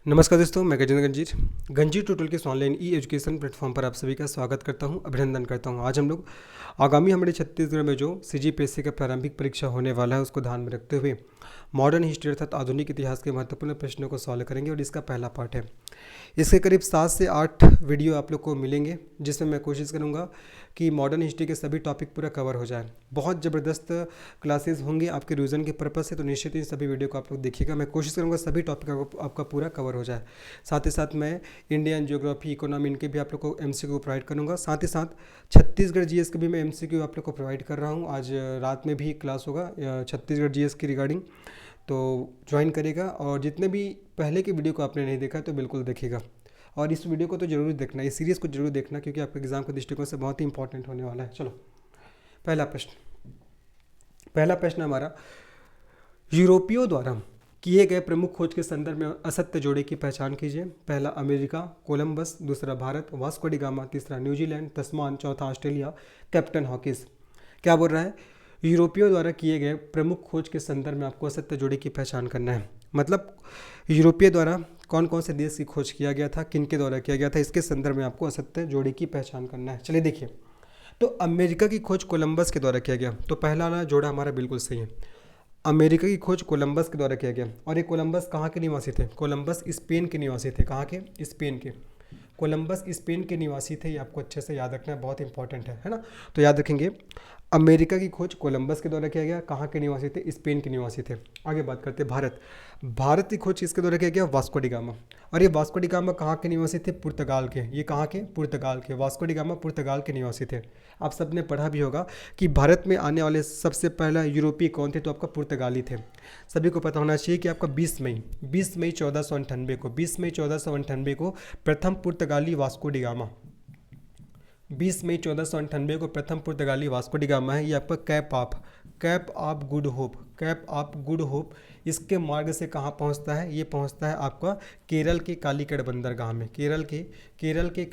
नमस्कार दोस्तों, मैं गजेंद्र गंजीर गंजीर ट्यूटोरियल के इस ऑनलाइन ई एजुकेशन प्लेटफॉर्म पर आप सभी का स्वागत करता हूं, अभिनंदन करता हूं। आज हम लोग आगामी हमारे छत्तीसगढ़ में जो सीजीपीएससी का प्रारंभिक परीक्षा होने वाला है उसको ध्यान में रखते हुए मॉडर्न हिस्ट्री अर्थात आधुनिक इतिहास के महत्वपूर्ण प्रश्नों को सॉल्व करेंगे और इसका पहला पार्ट है। इसके करीब 7 से 8 वीडियो आप लोग को मिलेंगे जिसमें मैं कोशिश करूँगा कि मॉडर्न हिस्ट्री के सभी टॉपिक पूरा कवर हो जाए। बहुत ज़बरदस्त क्लासेस होंगे आपके रिवीजन के पर्पज़ से, तो निश्चित ही सभी वीडियो को आप लोग देखिएगा। मैं कोशिश करूँगा सभी टॉपिक आपका पूरा कवर हो जाए। साथ ही साथ मैं इंडियन ज्योग्राफी, इकोनॉमी, इनके भी आप लोग को एमसीक्यू प्रोवाइड करूँगा। साथ ही साथ छत्तीसगढ़ जीएस के भी मैं एमसीक्यू आप लोग को प्रोवाइड कर रहा हूँ। आज रात में भी क्लास होगा छत्तीसगढ़ जीएस की रिगार्डिंग, तो ज्वाइन करेगा। और जितने भी पहले के वीडियो को आपने नहीं देखा तो बिल्कुल देखिएगा, और इस वीडियो को तो जरूर देखना, इस सीरीज़ को जरूर देखना, क्योंकि आपके एग्जाम के दृष्टिकोण से बहुत ही इंपॉर्टेंट होने वाला है। चलो पहला प्रश्न हमारा, यूरोपियों द्वारा किए गए प्रमुख खोज के संदर्भ में असत्य जोड़े की पहचान कीजिए। पहला अमेरिका, कोलंबस; दूसरा भारत, वास्को डी गामा; तीसरा न्यूजीलैंड, तस्मान; चौथा ऑस्ट्रेलिया, कैप्टन हॉकिंस। क्या बोल रहा है? यूरोपियों द्वारा किए गए प्रमुख खोज के संदर्भ में आपको असत्य जोड़े की पहचान करना है। मतलब यूरोपीय द्वारा कौन कौन से देश की खोज किया गया था, किन के द्वारा किया गया था, इसके संदर्भ में आपको असत्य जोड़े की पहचान करना है। चलिए देखिए, तो अमेरिका की खोज कोलंबस के द्वारा किया गया, तो पहला वाला जोड़ा हमारा बिल्कुल सही है। अमेरिका की खोज कोलंबस के द्वारा किया गया। और ये कोलंबस कहाँ के निवासी थे? कोलंबस स्पेन के निवासी थे। कहाँ के? स्पेन के। कोलंबस स्पेन के निवासी थे, ये आपको अच्छे से याद रखना है, बहुत इंपॉर्टेंट है ना। तो याद रखेंगे, अमेरिका की खोज कोलंबस के द्वारा किया गया। कहाँ के निवासी थे? स्पेन के निवासी थे। आगे बात करते हैं भारत की खोज किसके द्वारा किया गया? Vasco D gamma. और ये वास्को डी गामा कहाँ के निवासी थे? पुर्तगाल के। ये कहाँ के? पुर्तगाल के। वास्को डी गामा पुर्तगाल के निवासी थे। आप सबने पढ़ा भी होगा कि भारत में आने वाले सबसे पहला यूरोपीय कौन थे? तो आपका पुर्तगाली थे। सभी को पता होना चाहिए कि आपका 20 मई 1498 को प्रथम पुर्तगाली वास्को डी गामा, 20 मई 1498 को प्रथम पुर्तगाली वास्को डी गामा है। ये आपका कैप ऑफ गुड होप इसके मार्ग से कहाँ पहुँचता है? ये पहुँचता है आपका केरल के कालीकट बंदरगाह में। केरल के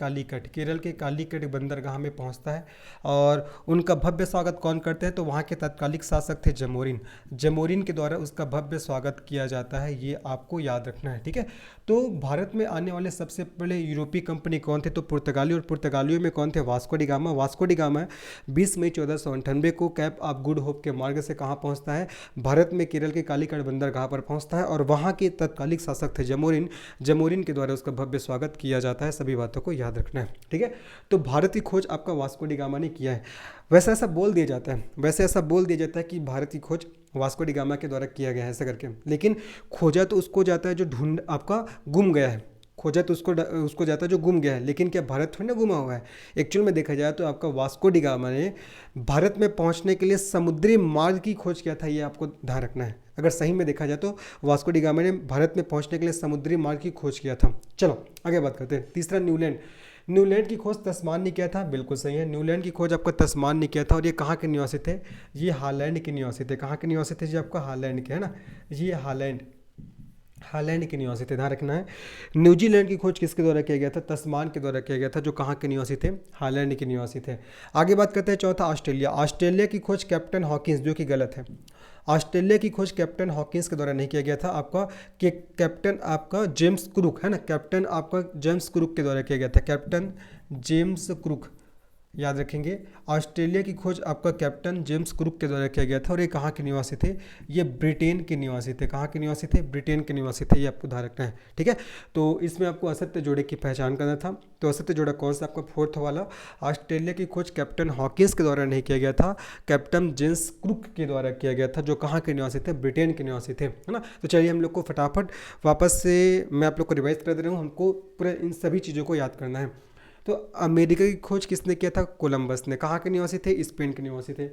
कालीकट बंदरगाह में पहुँचता है। और उनका भव्य स्वागत कौन करते हैं? तो वहाँ के तत्कालिक शासक थे जमोरिन के द्वारा उसका भव्य स्वागत किया जाता है। ये आपको याद रखना है, ठीक है। तो भारत में आने वाले सबसे पहले यूरोपीय कंपनी कौन थे? तो पुर्तगाली। और पुर्तगालियों में कौन थे? Vasco D gamma. 20 मई 1498 को कैप ऑफ गुड होप के मार्ग से कहाँ पहुँचता है? भारत में केरल के कालीकट बंदरगाह पर पहुँचता है। और वहाँ के तत्कालिक शासक थे जमोरिन के द्वारा उसका भव्य स्वागत किया जाता है। सभी बातों को याद रखना है, ठीक है। तो भारत की खोज आपका वास्को डी गामा ने किया है। वैसे ऐसा बोल दिया जाता है कि भारत की खोज वास्को डी गामा के द्वारा किया गया है, ऐसा करके। लेकिन खोजा तो उसको जाता है जो ढूंढ आपका गुम गया है। खोजा तो उसको जाता है जो गुम गया है। लेकिन क्या भारत थोड़ी ना गुमा हुआ है? एक्चुअल में देखा जाए तो आपका वास्को डी गामा ने भारत में पहुंचने के लिए समुद्री मार्ग की खोज किया था। ये आपको ध्यान रखना है। अगर सही में देखा जाए तो वास्को डी गामा ने भारत में पहुंचने के लिए समुद्री मार्ग की खोज किया था। चलो आगे बात करते हैं। तीसरा, न्यूलैंड की खोज तस्मान ने किया था। बिल्कुल सही है, न्यूलैंड की खोज आपका तस्मान ने किया था। और ये कहाँ के निवासी थे? ये हालैंड के निवासी थे। कहाँ के निवासी थे? ये आपका हालैंड के, है ना। ये हालैंड के निवासी थे, ध्यान रखना है। न्यूजीलैंड की खोज किसके द्वारा किया गया था? तस्मान के द्वारा किया गया था, जो कहाँ के निवासी थे? हालैंड के निवासी थे। आगे बात करते हैं चौथा, ऑस्ट्रेलिया की खोज कैप्टन हॉकिंस, जो कि गलत है। ऑस्ट्रेलिया की खोज कैप्टन हॉकिंस के द्वारा नहीं किया गया था। आपका कैप्टन आपका जेम्स क्रुक, है ना। कैप्टन आपका जेम्स क्रुक के द्वारा किया गया था। कैप्टन जेम्स क्रुक, याद रखेंगे। ऑस्ट्रेलिया की खोज आपका कैप्टन जेम्स क्रुक के द्वारा किया गया था। और ये कहाँ के निवासी थे? ये ब्रिटेन के निवासी थे। कहाँ के निवासी थे? ब्रिटेन के निवासी थे। ये आपको ध्यान रखना है, ठीक है। तो इसमें आपको असत्य जोड़े की पहचान करना था। तो असत्य जोड़ा कौन सा? आपका फोर्थ वाला। ऑस्ट्रेलिया की खोज कैप्टन हॉकिंस के द्वारा नहीं किया गया था, कैप्टन जेम्स क्रुक के द्वारा किया गया था, जो कहाँ के निवासी थे? ब्रिटेन के निवासी थे, है ना। तो चलिए हम लोग को फटाफट वापस से मैं आप लोग को रिवाइज कर दे रहा हूँ। हमको पूरे इन सभी चीज़ों को याद करना है। तो अमेरिका की खोज किसने किया था? कोलंबस ने। कहाँ के निवासी थे? स्पेन के निवासी थे।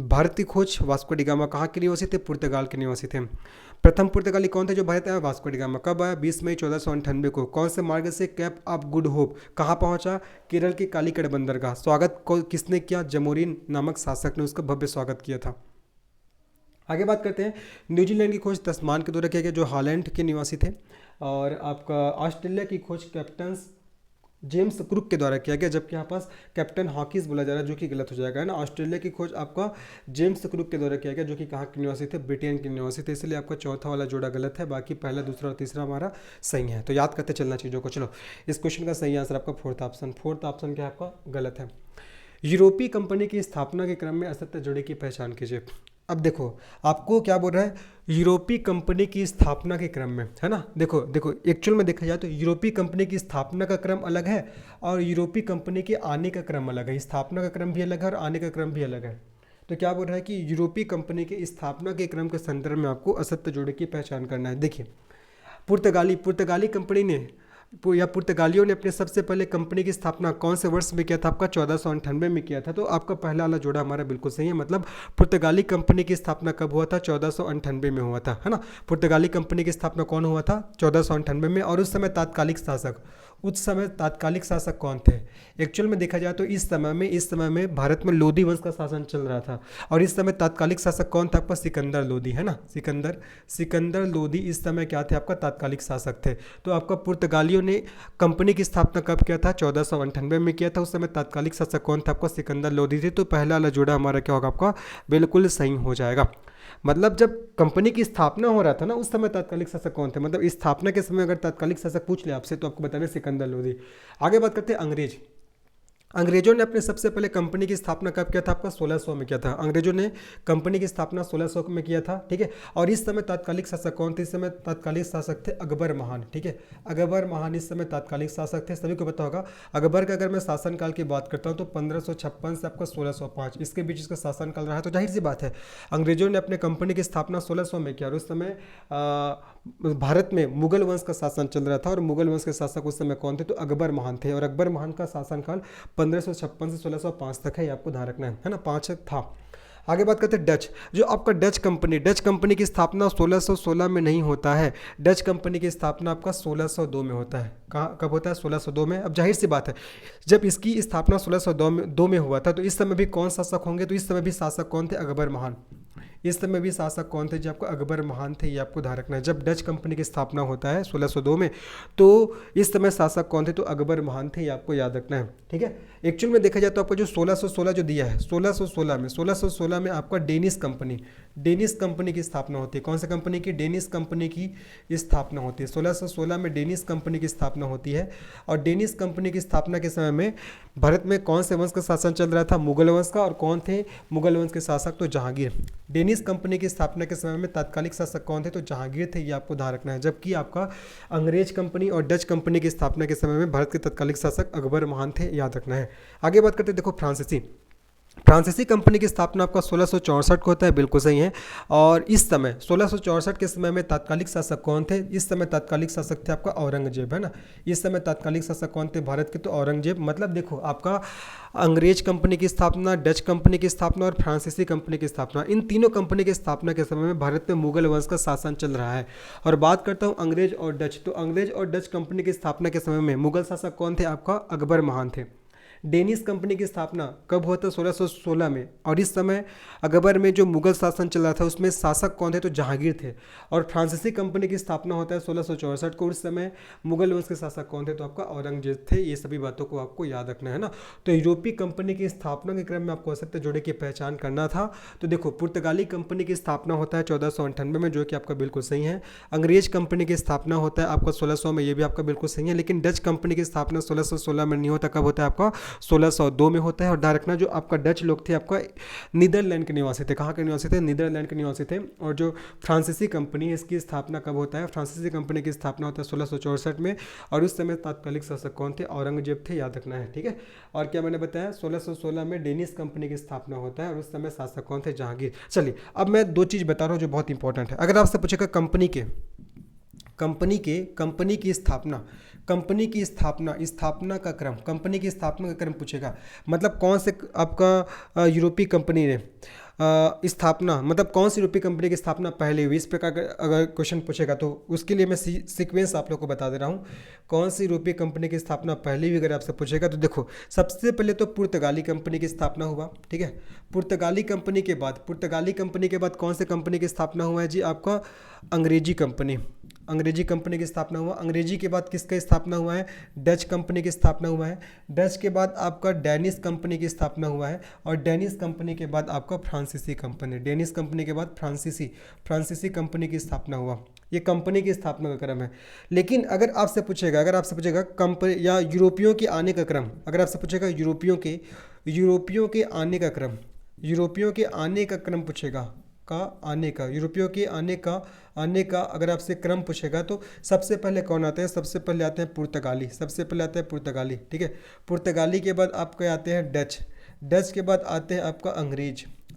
भारत की खोज वास्को डी गामा कहाँ के निवासी थे? पुर्तगाल के निवासी थे। प्रथम पुर्तगाली कौन थे जो भारत आया? Vasco D gamma. कब आया? 20 मई 1498 को। कौन से मार्ग से? Cap of good hope. कहाँ पहुँचा? केरल के कालीकट बंदरगाह। स्वागत को किसने किया? जमोरिन नामक शासक ने उसका भव्य स्वागत किया था। आगे बात करते हैं। न्यूजीलैंड की खोज तस्मान के द्वारा किया गया, जो हालैंड के निवासी थे। और आपका ऑस्ट्रेलिया की खोज जेम्स क्रुक के द्वारा किया गया, जबकि यहाँ पास कैप्टन हॉकिंस बोला जा रहा है, जो कि गलत हो जाएगा, है ना। ऑस्ट्रेलिया की खोज आपका जेम्स क्रुक के द्वारा किया गया, जो कि कहाँ के निवासी थे, ब्रिटेन के निवासी थे, इसलिए आपका चौथा वाला जोड़ा गलत है, बाकी पहला, दूसरा और तीसरा हमारा सही है। तो याद करते चलना चीज़ों को। चलो, इस क्वेश्चन का सही आंसर आपका फोर्थ ऑप्शन क्या है आपका, गलत है। यूरोपीय कंपनी की स्थापना के क्रम में असत्य जोड़े की पहचान कीजिए। अब देखो आपको क्या बोल रहा है, यूरोपीय कंपनी की स्थापना के क्रम में, है ना। देखो देखो एक्चुअल में देखा जाए तो यूरोपीय कंपनी की स्थापना का क्रम अलग है और यूरोपीय कंपनी के आने का क्रम अलग है। स्थापना का क्रम भी अलग है और आने का क्रम भी अलग है। तो क्या बोल रहा है कि यूरोपीय कंपनी के स्थापना के क्रम के संदर्भ में आपको असत्य जोड़े की पहचान करना है। देखिए, पुर्तगाली कंपनी ने या पुर्तगालियों ने अपने सबसे पहले कंपनी की स्थापना कौन से वर्ष में किया था, आपका 1498 में किया था। तो आपका पहला वाला जोड़ा हमारा बिल्कुल सही है, मतलब पुर्तगाली कंपनी की स्थापना कब हुआ था, 1498 में हुआ था, है ना। पुर्तगाली कंपनी की स्थापना कौन हुआ था, 1498 में। और उस समय तात्कालिक शासक कौन थे। एक्चुअल में देखा जाए तो इस समय में भारत में लोदी वंश का शासन चल रहा था और इस समय तात्कालिक शासक कौन था, आपका सिकंदर लोदी, है ना। सिकंदर लोदी इस समय क्या थे, आपका तात्कालिक शासक थे। तो आपका पुर्तगालियों ने कंपनी की स्थापना कब किया था, 1498 में किया था। उस समय तात्कालिक शासक कौन था, आपका सिकंदर लोदी थे। तो पहला वाला जोड़ा हमारा क्या होगा, आपका बिल्कुल सही हो जाएगा। मतलब जब कंपनी की स्थापना हो रहा था ना, उस समय तात्कालिक शासक कौन थे, मतलब स्थापना के समय अगर तात्कालिक शासक पूछ ले आपसे तो आपको बताना सिकंदर लोदी। आगे बात करते हैं अंग्रेजों ने अपने सबसे पहले कंपनी की स्थापना कब किया था, आपका 1600 में किया था। अंग्रेजों ने कंपनी की स्थापना 1600 में किया था, ठीक है। और इस समय तात्कालिक शासक कौन थे, इस समय तात्कालिक शासक थे अकबर महान, ठीक है। अकबर महान इस समय तात्कालिक शासक थे, सभी को पता होगा। अकबर का अगर मैं शासनकाल की बात करता हूँ तो 1556 से आपका 1605 इसके बीच इसका शासनकाल रहा है। तो जाहिर सी बात है अंग्रेजों ने अपने कंपनी की स्थापना 1600 में किया और उस समय भारत में मुगल वंश का शासन चल रहा था और मुगल वंश के शासक उस समय कौन थे, तो अकबर महान थे। और अकबर महान का शासनकाल 1556 से 1605 तक है, ये आपको ध्यान रखना है ना, 5 था। आगे बात करते हैं डच, जो आपका डच कंपनी की स्थापना 1616 में नहीं होता है। डच कंपनी की स्थापना आपका 1602 में होता है। कहाँ कब होता है, 1602 में। अब जाहिर सी बात है जब इसकी स्थापना 1602 में हुआ था तो इस समय भी कौन शासक होंगे, तो इस समय भी शासक कौन थे, अकबर महान। इस समय भी शासक कौन थे, जो आपको अकबर महान थे, ये आपको ध्यान रखना है। जब डच कंपनी की स्थापना होता है 1602 में तो इस समय शासक कौन थे, तो अकबर महान थे, ये आपको याद रखना है, ठीक है। एक्चुअल में देखा जाए तो आपको जो 1616 जो दिया है 1616 में आपका डेनिश कंपनी की स्थापना होती है। कौन सी कंपनी की, डेनिश कंपनी की स्थापना होती है। 1616 में डेनिश कंपनी की स्थापना होती है और डेनिश कंपनी की स्थापना के समय में भारत में कौन से वंश का शासन चल रहा था, मुगल वंश का। और कौन थे मुगल वंश के शासक, तो जहांगीर। डेनिश कंपनी की स्थापना के समय में तात्कालिक शासक कौन थे, तो जहांगीर थे, ये आपको ध्यान रखना है। जबकि आपका अंग्रेज कंपनी और डच कंपनी की स्थापना के समय में भारत के तात्कालिक शासक अकबर महान थे, याद रखना है। आगे बात करते हैं, देखो फ्रांसीसी कंपनी की स्थापना आपका 1664 को होता है, बिल्कुल सही है। और इस समय 1664 के समय में तात्कालिक शासक कौन थे, इस समय तात्कालिक शासक थे आपका औरंगजेब, है ना। इस समय तात्कालिक शासक कौन थे भारत के, तो औरंगजेब। मतलब देखो आपका अंग्रेज कंपनी की स्थापना, डच कंपनी की स्थापना और फ्रांसीसी कंपनी की स्थापना, इन तीनों कंपनी की स्थापना के समय में भारत में मुगल वंश का शासन चल रहा है। और बात करता हूँ अंग्रेज और डच, तो अंग्रेज और डच कंपनी की स्थापना के समय में मुगल शासक कौन थे, आपका अकबर महान थे। डेनिश कंपनी की स्थापना कब हुआ था, 1616 में। और इस समय अकबर में जो मुगल शासन चल रहा था उसमें शासक कौन थे, तो जहांगीर थे। और फ्रांसीसी कंपनी की स्थापना होता है 1664 को, उस समय मुगल वंश के शासक कौन थे, तो आपका औरंगजेब थे। ये सभी बातों को आपको याद रखना है ना। तो यूरोपीय कंपनी की स्थापना के क्रम में आपको असत्य जोड़े की पहचान करना था। तो देखो पुर्तगाली कंपनी की स्थापना होता है 1498 में, जो कि आपका बिल्कुल सही है। अंग्रेज कंपनी की स्थापना होता है आपका 1600 में, ये भी आपका बिल्कुल सही है। लेकिन डच कंपनी की स्थापना 1616 में नहीं होता, कब होता है आपका 1602 में होता है। और ध्यान रखना जो आपका डच लोग थे आपका नीदरलैंड के निवासी थे। कहाँ के निवासी थे, नीदरलैंड के निवासी थे। और जो फ्रांसीसी कंपनी है इसकी स्थापना कब होता है, फ्रांसीसी कंपनी की स्थापना होता है 1664 में। और उस समय तात्कालिक शासक कौन थे, औरंगजेब थे, याद रखना है, ठीक है। और क्या मैंने बताया 1616 में डेनिश कंपनी की स्थापना होता है और उस समय शासक कौन थे, जहांगीर। चलिए अब मैं दो चीज़ बता रहा हूँ जो बहुत इंपॉर्टेंट है। अगर आपसे पूछेगा कंपनी की स्थापना का क्रम, कंपनी की स्थापना का क्रम पूछेगा, मतलब कौन से आपका यूरोपीय कंपनी ने स्थापना, मतलब कौन सी यूरोपीय कंपनी की स्थापना पहले हुई, इस प्रकार का अगर क्वेश्चन पूछेगा तो उसके लिए मैं सीक्वेंस आप लोग को बता दे रहा हूँ। कौन सी यूरोपीय कंपनी की स्थापना पहले हुई अगर आपसे पूछेगा तो देखो सबसे पहले तो पुर्तगाली कंपनी की स्थापना हुआ, ठीक है। पुर्तगाली कंपनी के बाद कौन सी कंपनी की स्थापना हुआ है जी, आपका अंग्रेजी कंपनी। अंग्रेजी कंपनी की स्थापना हुआ। अंग्रेजी के बाद किसका स्थापना हुआ है? डच कंपनी की स्थापना हुआ है। डच के बाद आपका डेनिश कंपनी की स्थापना हुआ है, और डेनिश कंपनी के बाद आपका फ्रांसीसी कंपनी, डेनिश कंपनी के बाद फ्रांसीसी कंपनी की स्थापना हुआ। ये कंपनी की स्थापना का क्रम है। लेकिन अगर आपसे पूछेगा कंपनी या यूरोपियों के आने का क्रम, अगर आपसे पूछेगा यूरोपियों के आने का क्रम, यूरोपियों के आने का क्रम पूछेगा, यूरोपियों के आने का अगर आपसे क्रम पूछेगा तो सबसे पहले कौन आते हैं? सबसे पहले आते हैं पुर्तगाली, ठीक है। पुर्तगाली के बाद आपके आते हैं डच के बाद आते हैं आपका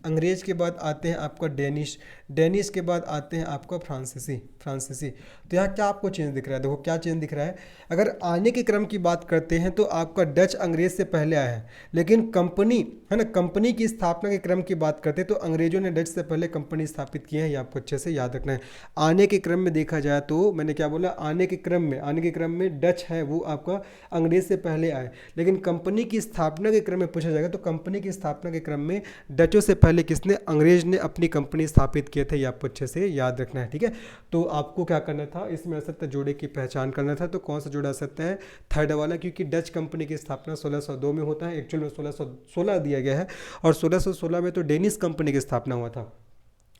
अंग्रेज के बाद आते हैं आपका डेनिश के बाद आते हैं आपका फ्रांसीसी। तो यहाँ क्या आपको चेंज दिख रहा है? देखो क्या चेंज दिख रहा है। अगर आने के क्रम की बात करते हैं तो आपका डच अंग्रेज से पहले आया है, लेकिन कंपनी है ना, कंपनी की स्थापना के क्रम की बात करते हैं तो अंग्रेजों ने डच से पहले कंपनी स्थापित की है। ये आपको अच्छे से याद रखना है। आने के क्रम में देखा जाए तो मैंने क्या बोला, आने के क्रम में डच है वो आपका अंग्रेज से पहले आए, लेकिन कंपनी की स्थापना के क्रम में पूछा जाएगा तो कंपनी की स्थापना के क्रम में डचों से पहले किसने? अंग्रेज ने अपनी कंपनी स्थापित किए थे। ये आपको अच्छे से याद रखना है, ठीक है। तो आपको क्या करना था, इसमें असत्य जोड़े की पहचान करना था। तो कौन सा जोड़ा असत्य है? थर्ड वाला, क्योंकि डच कंपनी की स्थापना 1602 में होता है, एक्चुअल में 1616 दिया गया है, और 1616 में तो डेनिश कंपनी की स्थापना हुआ था।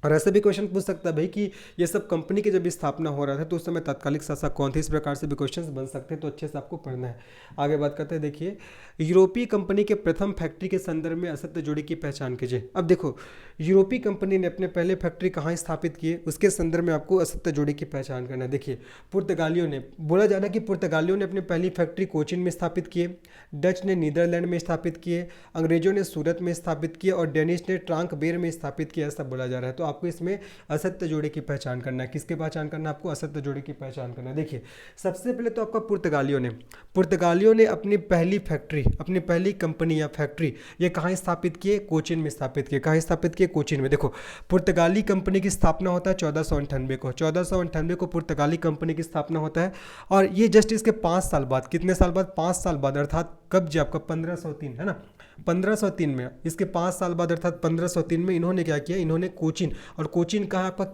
और ऐसे भी क्वेश्चन पूछ सकता है भाई कि ये सब कंपनी की जब स्थापना हो रहा था तो उस समय तत्कालिक शासक कौन थे? इस प्रकार से भी क्वेश्चंस बन सकते हैं, तो अच्छे से आपको पढ़ना है। आगे बात करते हैं। देखिए, यूरोपीय कंपनी के प्रथम फैक्ट्री के संदर्भ में असत्य जोड़ी की पहचान कीजिए। अब देखो, यूरोपीय कंपनी ने अपने पहले फैक्ट्री कहाँ स्थापित किए, उसके संदर्भ में आपको असत्य जोड़ी की पहचान करना है। देखिए, पुर्तगालियों ने, बोला जा रहा है कि पुर्तगालियों ने अपनी पहली फैक्ट्री कोचिन में स्थापित किए, डच ने नीदरलैंड में स्थापित किए, अंग्रेजों ने सूरत में स्थापित किए, और डेनिश ने ट्रांकबेर में स्थापित किया, ऐसा बोला जा रहा है। तो आपको इसमें असत्य जोड़े की पहचान करना है। किसकी पहचान करना है? आपको असत्य जोड़े की पहचान करना है। देखिए, सबसे पहले तो आपका पुर्तगालियों ने अपनी पहली फैक्ट्री, अपनी पहली कंपनी या फैक्ट्री ये कहाँ स्थापित किए? कोचिन में स्थापित किए। कहाँ स्थापित किए? कोचिन में। देखो, पुर्तगाली कंपनी की स्थापना होता है 1498 को, 1498 को पुर्तगाली कंपनी की स्थापना होता है, और ये जस्ट इसके 5 साल बाद, कितने साल बाद? 5 साल बाद, अर्थात कब? जी आपका 1503 है ना, 1503 में, इसके 5 साल बाद अर्थात 1503 में इन्होंने क्या किया? इन्होंने कोचीन, और कोचीन कहाँ? आपका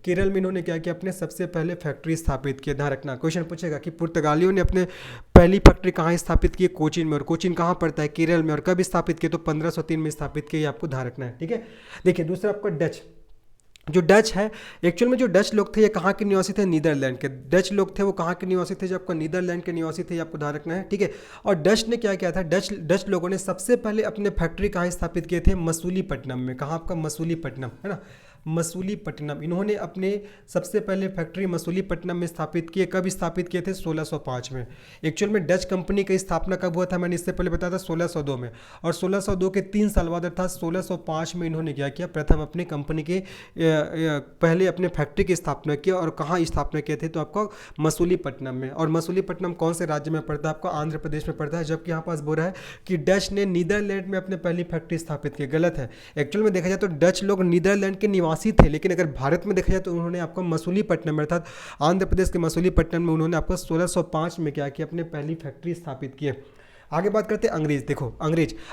केरल में इन्होंने क्या किया? अपने सबसे पहले फैक्ट्री स्थापित किया। ध्यान रखना, क्वेश्चन पूछेगा कि पुर्तगालियों ने अपने पहली फैक्ट्री कहाँ स्थापित की? कोचीन में, और कोचीन कहाँ पड़ता है? केरल में, और कब स्थापित किया? तो 1503 में स्थापित किया। आपको ध्यान रखना है, ठीक है। देखिए, दूसरा आपका डच, जो डच है, एक्चुअल में जो डच लोग थे ये कहाँ के निवासी थे? नीदरलैंड के। डच लोग थे वो कहाँ के निवासी थे? जो आपका नीदरलैंड के निवासी थे, आपको ध्यान रखना है, ठीक है। और डच ने क्या किया था? डच लोगों ने सबसे पहले अपने फैक्ट्री कहाँ स्थापित किए थे? मसूलीपट्टनम में। कहाँ? आपका मसूलीपट्टनम, है ना, मसूलीपट्टनम। इन्होंने अपने सबसे पहले फैक्ट्री मसूलीपट्टनम में स्थापित किए। कब स्थापित किए थे? 1605 में। एक्चुअल में डच कंपनी की स्थापना कब हुआ था? मैंने इससे पहले बताया था 1602 में, और 1602 के 3 साल बाद अर्थात 1605 में इन्होंने क्या किया? प्रथम अपनी कंपनी के पहले अपने फैक्ट्री की स्थापना की। और कहाँ स्थापना किए थे? तो आपको मसूलीपट्टनम में। और मसूलीपट्टनम कौन से राज्य में पड़ता है? आपका आंध्र प्रदेश में पड़ता है। जबकि यहाँ पास बोल रहा है कि डच ने नीदरलैंड में अपने पहली फैक्ट्री स्थापित की। गलत है। एक्चुअल में देखा जाए तो डच लोग नीदरलैंड के निवासी थे, लेकिन अगर भारत में देखा जाए तो उन्होंने आपको मसूलीपट्टनम में अर्थात आंध्र प्रदेश के मसूलीपट्टनम में उन्होंने आपको 1605 में क्या किया? अपने पहली फैक्ट्री स्थापित की। आगे बात करते हैं अंग्रेज। देखो,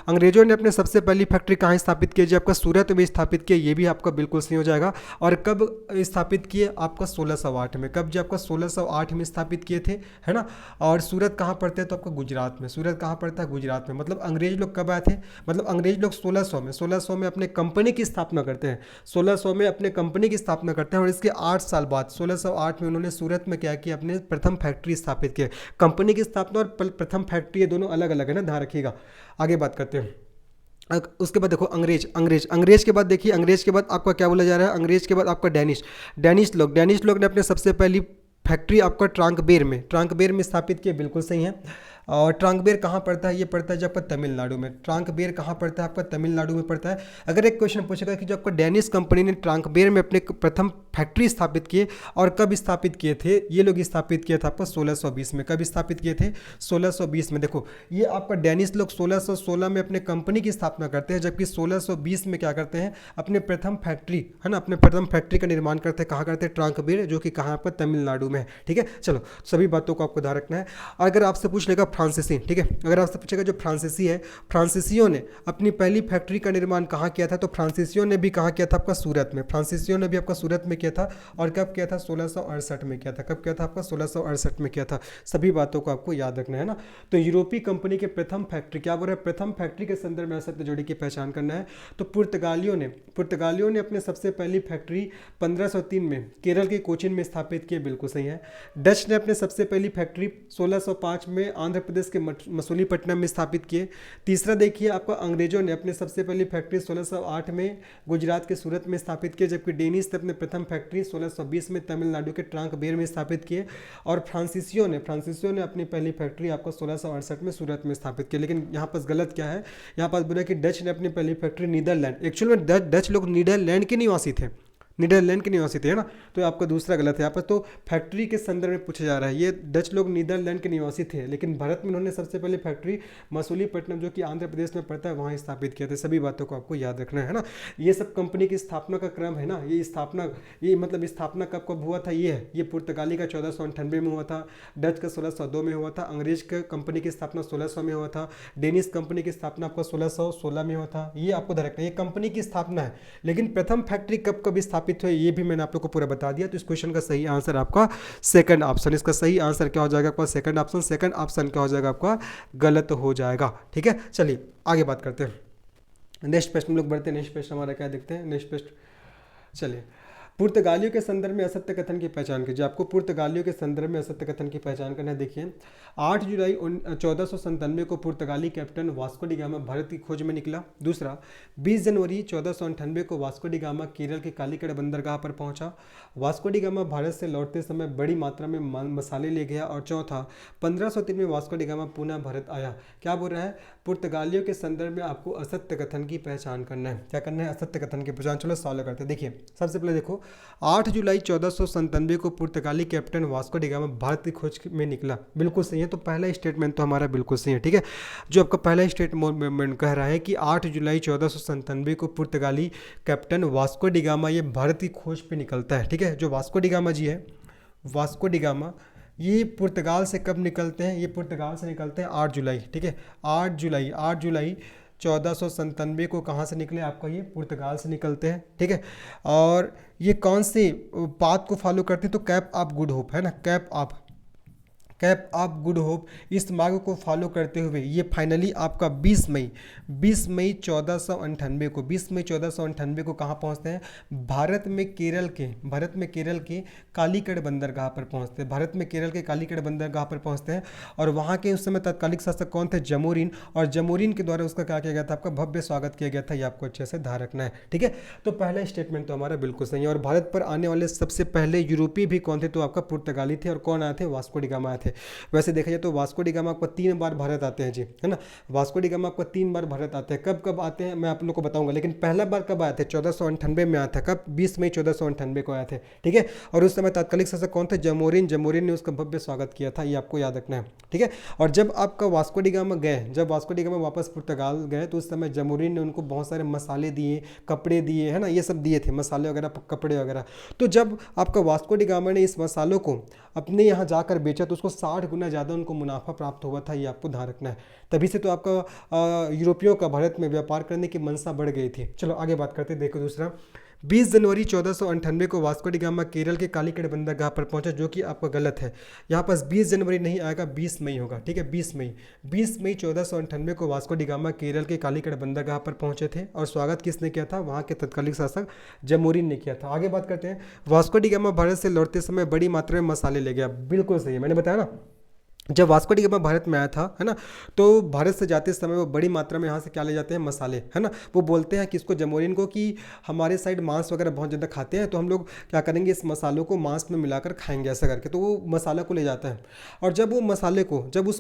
अंग्रेजों ने अपने सबसे पहली फैक्ट्री कहाँ स्थापित की? जो आपका सूरत में स्थापित किया। ये भी आपका बिल्कुल सही हो जाएगा। और कब स्थापित किए? आपका 1608 में। कब? जो आपका 1608 में स्थापित किए थे, है ना। और सूरत कहाँ पड़ते हैं? तो आपका गुजरात में। सूरत कहाँ पड़ता है? गुजरात में। मतलब अंग्रेज लोग कब आए थे? मतलब अंग्रेज लोग 1600 में अपने कंपनी की स्थापना करते हैं। 1600 में अपने कंपनी की स्थापना करते हैं, और इसके 8 साल बाद 1608 में उन्होंने सूरत में क्या किया? अपने प्रथम फैक्ट्री स्थापित किए। कंपनी की स्थापना और प्रथम फैक्ट्री ये दोनों अलग अलग है ना, ध्यान रखिएगा। आगे बात करते हैं। उसके बाद देखो अंग्रेज के बाद देखिए, अंग्रेज के बाद आपका क्या बोला जा रहा है? अंग्रेज के बाद आपका डेनिश लोग ने अपने सबसे पहली फैक्ट्री आपका ट्रांकबेर में स्थापित किए। बिल्कुल सही है। और ट्रांकबेर कहाँ पड़ता है? ये पड़ता है जो आपका तमिलनाडु में। ट्रांकबेर कहाँ पड़ता है? आपका तमिलनाडु में पड़ता है। अगर एक क्वेश्चन पूछेगा कि जो आपका डेनिश कंपनी ने ट्रांकबेर में अपने प्रथम फैक्ट्री स्थापित किए और कब स्थापित किए थे? ये लोग स्थापित किया था आपको 1620 में। कब स्थापित किए थे? 1620 में। देखो, ये आपका डेनिश लोग 1616 में अपने कंपनी की स्थापना करते हैं, जबकि 1620 में क्या करते हैं? अपने प्रथम फैक्ट्री, है ना, अपने प्रथम फैक्ट्री का निर्माण करते हैं। कहाँ करते हैं? ट्रांकबेर, जो कि कहाँ पर? तमिलनाडु में है, ठीक है। चलो, सभी बातों को आपको ध्यान रखना है। अगर आपसे पूछ लेगा फ्रांसीसी, ठीक है। अगर आपसे पूछेगा जो फ्रांसीसी है, फ्रांसीसियों ने अपनी पहली फैक्ट्री का निर्माण कहाँ किया था, तो फ्रांसीसियों ने भी कहाँ किया था, आपका सूरत में। फ्रांसीसियों ने भी आपका सूरत में किया था, और कब किया था, 1668 में किया था। कब किया था आपका, 1668 में किया था। सभी बातों को आपको याद रखना है ना। तो यूरोपीय कंपनी के प्रथम फैक्ट्री, क्या बोल रहे हैं, प्रथम फैक्ट्री के संदर्भ में शब्द जोड़ी की पहचान करना है। तो पुर्तगालियों ने अपने सबसे पहली फैक्ट्री 1503 में केरल के कोचीन में स्थापित की, बिल्कुल सही है। डच ने अपने सबसे पहली फैक्ट्री 1605 में आंध्र प्रदेश के मसूलीपट्टनम में स्थापित किए। तीसरा देखिए आपका, अंग्रेजों ने अपने सबसे पहली फैक्ट्री 1608 में गुजरात के सूरत में स्थापित किए, जबकि डेनिश ने अपने प्रथम फैक्ट्री 1620 में तमिलनाडु के ट्रांकबेर में स्थापित किए। और फ्रांसीसियों ने अपनी पहली फैक्ट्री आपको 1668 में सूरत में स्थापित की। लेकिन यहाँ पर गलत क्या है, यहाँ पर बोला कि डच ने अपनी पहली फैक्ट्री नीदरलैंड, एक्चुअल में डच लोग नीदरलैंड के निवासी थे, नीदरलैंड के निवासी थे, है ना। तो आपका दूसरा गलत है यहाँ पर। तो फैक्ट्री के संदर्भ में पूछा जा रहा है, ये डच लोग नीदरलैंड के निवासी थे, लेकिन भारत में उन्होंने सबसे पहले फैक्ट्री मसूलीपट्टनम जो कि आंध्र प्रदेश में पड़ता है वहाँ स्थापित किया था। सभी बातों को आपको याद रखना है ना। ये सब कंपनी की स्थापना का क्रम है ना। ये मतलब स्थापना कब हुआ था, ये पुर्तगाली का 1498 में हुआ था, डच का 1602 में हुआ था, अंग्रेज का कंपनी की स्थापना 1600 में हुआ था, डेनिश कंपनी की स्थापना आपका 1616 में हुआ था। ये आपको ध्यान रखना है, ये कंपनी की स्थापना है, लेकिन प्रथम फैक्ट्री कब स्थापित हुई ये भी मैंने आप लोग को पूरा बता दिया। तो इस क्वेश्चन का सही आंसर आपका सेकंड ऑप्शन, इसका सही आंसर क्या हो जाएगा आपका, सेकंड ऑप्शन। सेकंड ऑप्शन क्या हो जाएगा आपका, गलत हो जाएगा, ठीक है। चलिए आगे बात करते हैं, नेक्स्ट प्रश्न हम लोग बढ़ते हैं। नेक्स्ट प्रश्न हमारा क्या देखते हैं, नेक्स्ट प्रश्न। चलिए, पुर्तगालियों के संदर्भ में असत्य कथन की पहचान कीजिए। आपको पुर्तगालियों के संदर्भ में असत्य कथन की पहचान करना है। देखिए, 8 जुलाई 1497 को पुर्तगाली captain Vasco D gamma Bharat की खोज में निकला। दूसरा, 20 जनवरी 1498 को वास्को डी गामा केरल के कालीकट बंदरगाह पर पहुंचा। वास्को डी गामा भारत से लौटते समय बड़ी मात्रा में मसाले ले गया। और चौथा, 1503 में वास्को डी गामा पुनः भारत आया। क्या बोल रहा है, पुर्तगालियों के संदर्भ में आपको असत्य कथन की पहचान करना है। क्या करना है, असत्य कथन की पहचान। चलो सॉल्व करते हैं। देखिए, सबसे पहले देखो, 8 जुलाई 1497 को पुर्तगाली captain Vasco D gamma Bharat की खोज में निकला, बिल्कुल सही है। तो पहला स्टेटमेंट तो हमारा बिल्कुल सही है, ठीक है। जो आपका पहला स्टेटमेंट कह रहा है कि 8 जुलाई 1497 को पुर्तगाली कैप्टन वास्को डी गामा ये भारत की खोज पे निकलता है, ठीक है। जो वास्को डी गामा जी है, वास्को डी गामा ये पुर्तगाल से कब निकलते हैं, ये पुर्तगाल से निकलते हैं 8 जुलाई, ठीक है। 8 जुलाई 1497 को कहाँ से निकले, आपका ये पुर्तगाल से निकलते हैं, ठीक है। और ये कौन से पाथ को फॉलो करते हैं, तो कैप ऑफ गुड होप है ना, कैप ऑफ गुड होप, इस मार्ग को फॉलो करते हुए ये फाइनली आपका 20 मई 1498 को कहाँ पहुँचते हैं, भारत में केरल के कालीकट बंदरगाह पर पहुँचते हैं। भारत में केरल के कालीकट बंदरगाह पर पहुँचते हैं। और वहाँ के उस समय तत्कालिक शासक कौन थे, जमोरिन। और जमोरिन के द्वारा उसका क्या किया गया था, आपका भव्य स्वागत किया गया था। ये आपको अच्छे से ध्यान रखना है, ठीक है। तो पहला स्टेटमेंट तो हमारा बिल्कुल सही है। और भारत पर आने वाले सबसे पहले यूरोपीय भी कौन थे, तो आपका पुर्तगाली थे। और कौन आए थे, वास्को डी गामा आए थे। वैसे देखा जाए तो वास्को डी गामा आपको 3 बार भारत आते हैं जी, है ना। वास्को डी गामा आपको 3 बार भारत आते हैं। कब आते हैं मैं आप लोग को बताऊंगा, लेकिन पहला बार कब आए थे, 1498 में आया था। कब, 20 मई 1498 को आए थे, ठीक है। और उस समय तात्कालिक शासक कौन थे, जमोरिन ने उसका भव्य स्वागत किया था। ये आपको याद रखना है, ठीक है। और जब आपका वास्को डी गामा वापस पुर्तगाल गए, तो उस समय जमोरिन ने उनको बहुत सारे मसाले दिए, कपड़े दिए, है ना, ये सब दिए थे, मसाले वगैरह, कपड़े वगैरह। तो जब आपका वास्को डी गामा ने इस मसालों को अपने यहाँ जाकर बेचा, तो उसको 60 गुना ज़्यादा उनको मुनाफा प्राप्त हुआ था। ये आपको ध्यान रखना है। तभी से तो आपका यूरोपियों का भारत में व्यापार करने की मंशा बढ़ गई थी। चलो आगे बात करते हैं। देखो, दूसरा, 20 जनवरी 1498 को वास्को डी गामा केरल के कालीकट बंदरगाह पर पहुंचा, जो कि आपका गलत है। यहाँ पर 20 जनवरी नहीं आएगा, 20 मई होगा, ठीक है। 20 मई 1498 को वास्को डी गामा केरल के कालीकट बंदरगाह पर पहुंचे थे। और स्वागत किसने किया था, वहाँ के तत्कालिक शासक जमोरिन ने किया था। आगे बात करते हैं। वास्को डी गामा भारत से लौटते समय बड़ी मात्रा में मसाले ले गया, बिल्कुल सही है, मैंने बताया ना। जब वास्को डी गामा भारत में आया था, है ना, तो भारत से जाते समय वो बड़ी मात्रा में यहाँ से क्या ले जाते हैं, मसाले, है ना। वो बोलते हैं किसको, जमोरिन को, कि हमारे साइड मांस वगैरह बहुत ज़्यादा खाते हैं, तो हम लोग क्या करेंगे, इस मसालों को मांस में मिलाकर खाएंगे, ऐसा करके। तो वो मसाला को ले जाता है। और जब उस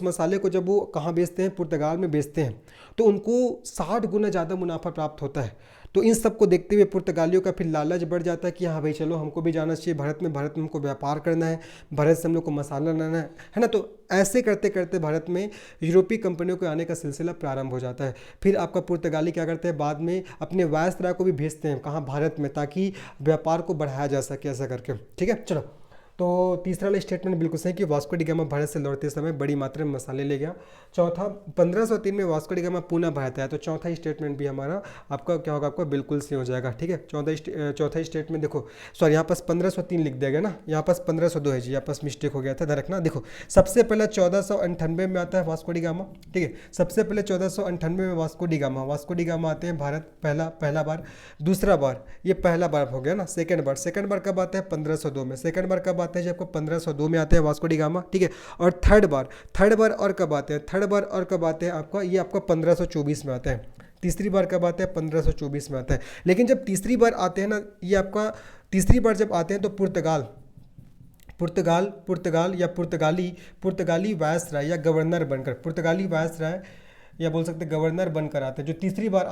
मसाले को जब वो कहाँ बेचते हैं, पुर्तगाल में बेचते हैं, तो उनको 60 गुना ज़्यादा मुनाफा प्राप्त होता है। तो इन सब को देखते हुए पुर्तगालियों का फिर लालच बढ़ जाता है कि हाँ भाई चलो हमको भी जाना चाहिए भारत में हमको व्यापार करना है, भारत से हम लोग को मसाला लाना है ना। तो ऐसे करते करते भारत में यूरोपीय कंपनियों के आने का सिलसिला प्रारंभ हो जाता है। फिर आपका पुर्तगाली क्या करते हैं, बाद में अपने वायसराय को भी भेजते हैं कहाँ, भारत में, ताकि व्यापार को बढ़ाया जा सके, ऐसा करके, ठीक है। चलो तो तीसरा वाला स्टेटमेंट बिल्कुल सही कि वास्को डी गामा भारत से लौटते समय बड़ी मात्रा में मसाले ले गया। चौथा, 1503 में Vasco D gamma Pune Bharat आया, तो चौथा स्टेटमेंट भी हमारा आपका क्या होगा, आपका बिल्कुल सही हो जाएगा। ठीक है, चौथा स्टेटमेंट देखो, सॉरी यहाँ पास 1503 लिख दिया गया ना, यहाँ पास 1502 है जी, यहाँ पास मिस्टेक हो गया था, ध्यान रखना। देखो सबसे पहले 1498 में आता है वास्को डी गामा। ठीक है, सबसे पहले 1498 में वास्को डी गामा आते हैं भारत, पहला बार। दूसरा बार, ये पहला बार हो गया ना, सेकंड बार कब आता है, 1502 में। सेकंड बार कब आते हैं, जब आपको 1502 में आते हैं वास्को डी गामा। ठीक है, और थर्ड बार और कब आते हैं, आपका ये आपका 1524 में आता है। तीसरी बार कब आता है, 1524 में आता है। लेकिन जब तीसरी बार आते हैं ना, ये आपका तीसरी बार जब आते हैं तो पुर्तगाल या पुर्तगाली वायसराय या गवर्नर बनकर, पुर्तगाली वायसराय या बोल सकते गवर्नर बनकर आते हैं। जो तीसरी बार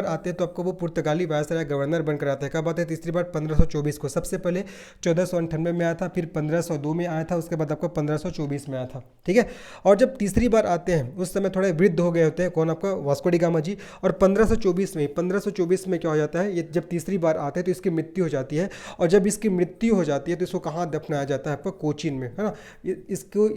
आते हैं तो आपको वो पुर्तगाली वायसराय गवर्नर बनकर आते हैं। कब आते हैं तीसरी बार, 1524 को। सबसे पहले 1498 में आया था, फिर 1502 में आया था, उसके बाद आपको 1524 में आया था। ठीक है, और जब तीसरी बार आते हैं उस समय थोड़े वृद्ध हो गए होते हैं, कौन, आपका वास्को डी गामा जी। और 1524 में क्या हो जाता है, ये जब तीसरी बार आते हैं तो इसकी मृत्यु हो जाती है। और जब इसकी मृत्यु हो जाती है तो इसको कहाँ दफनाया जाता है, आपको कोचीन में, है ना।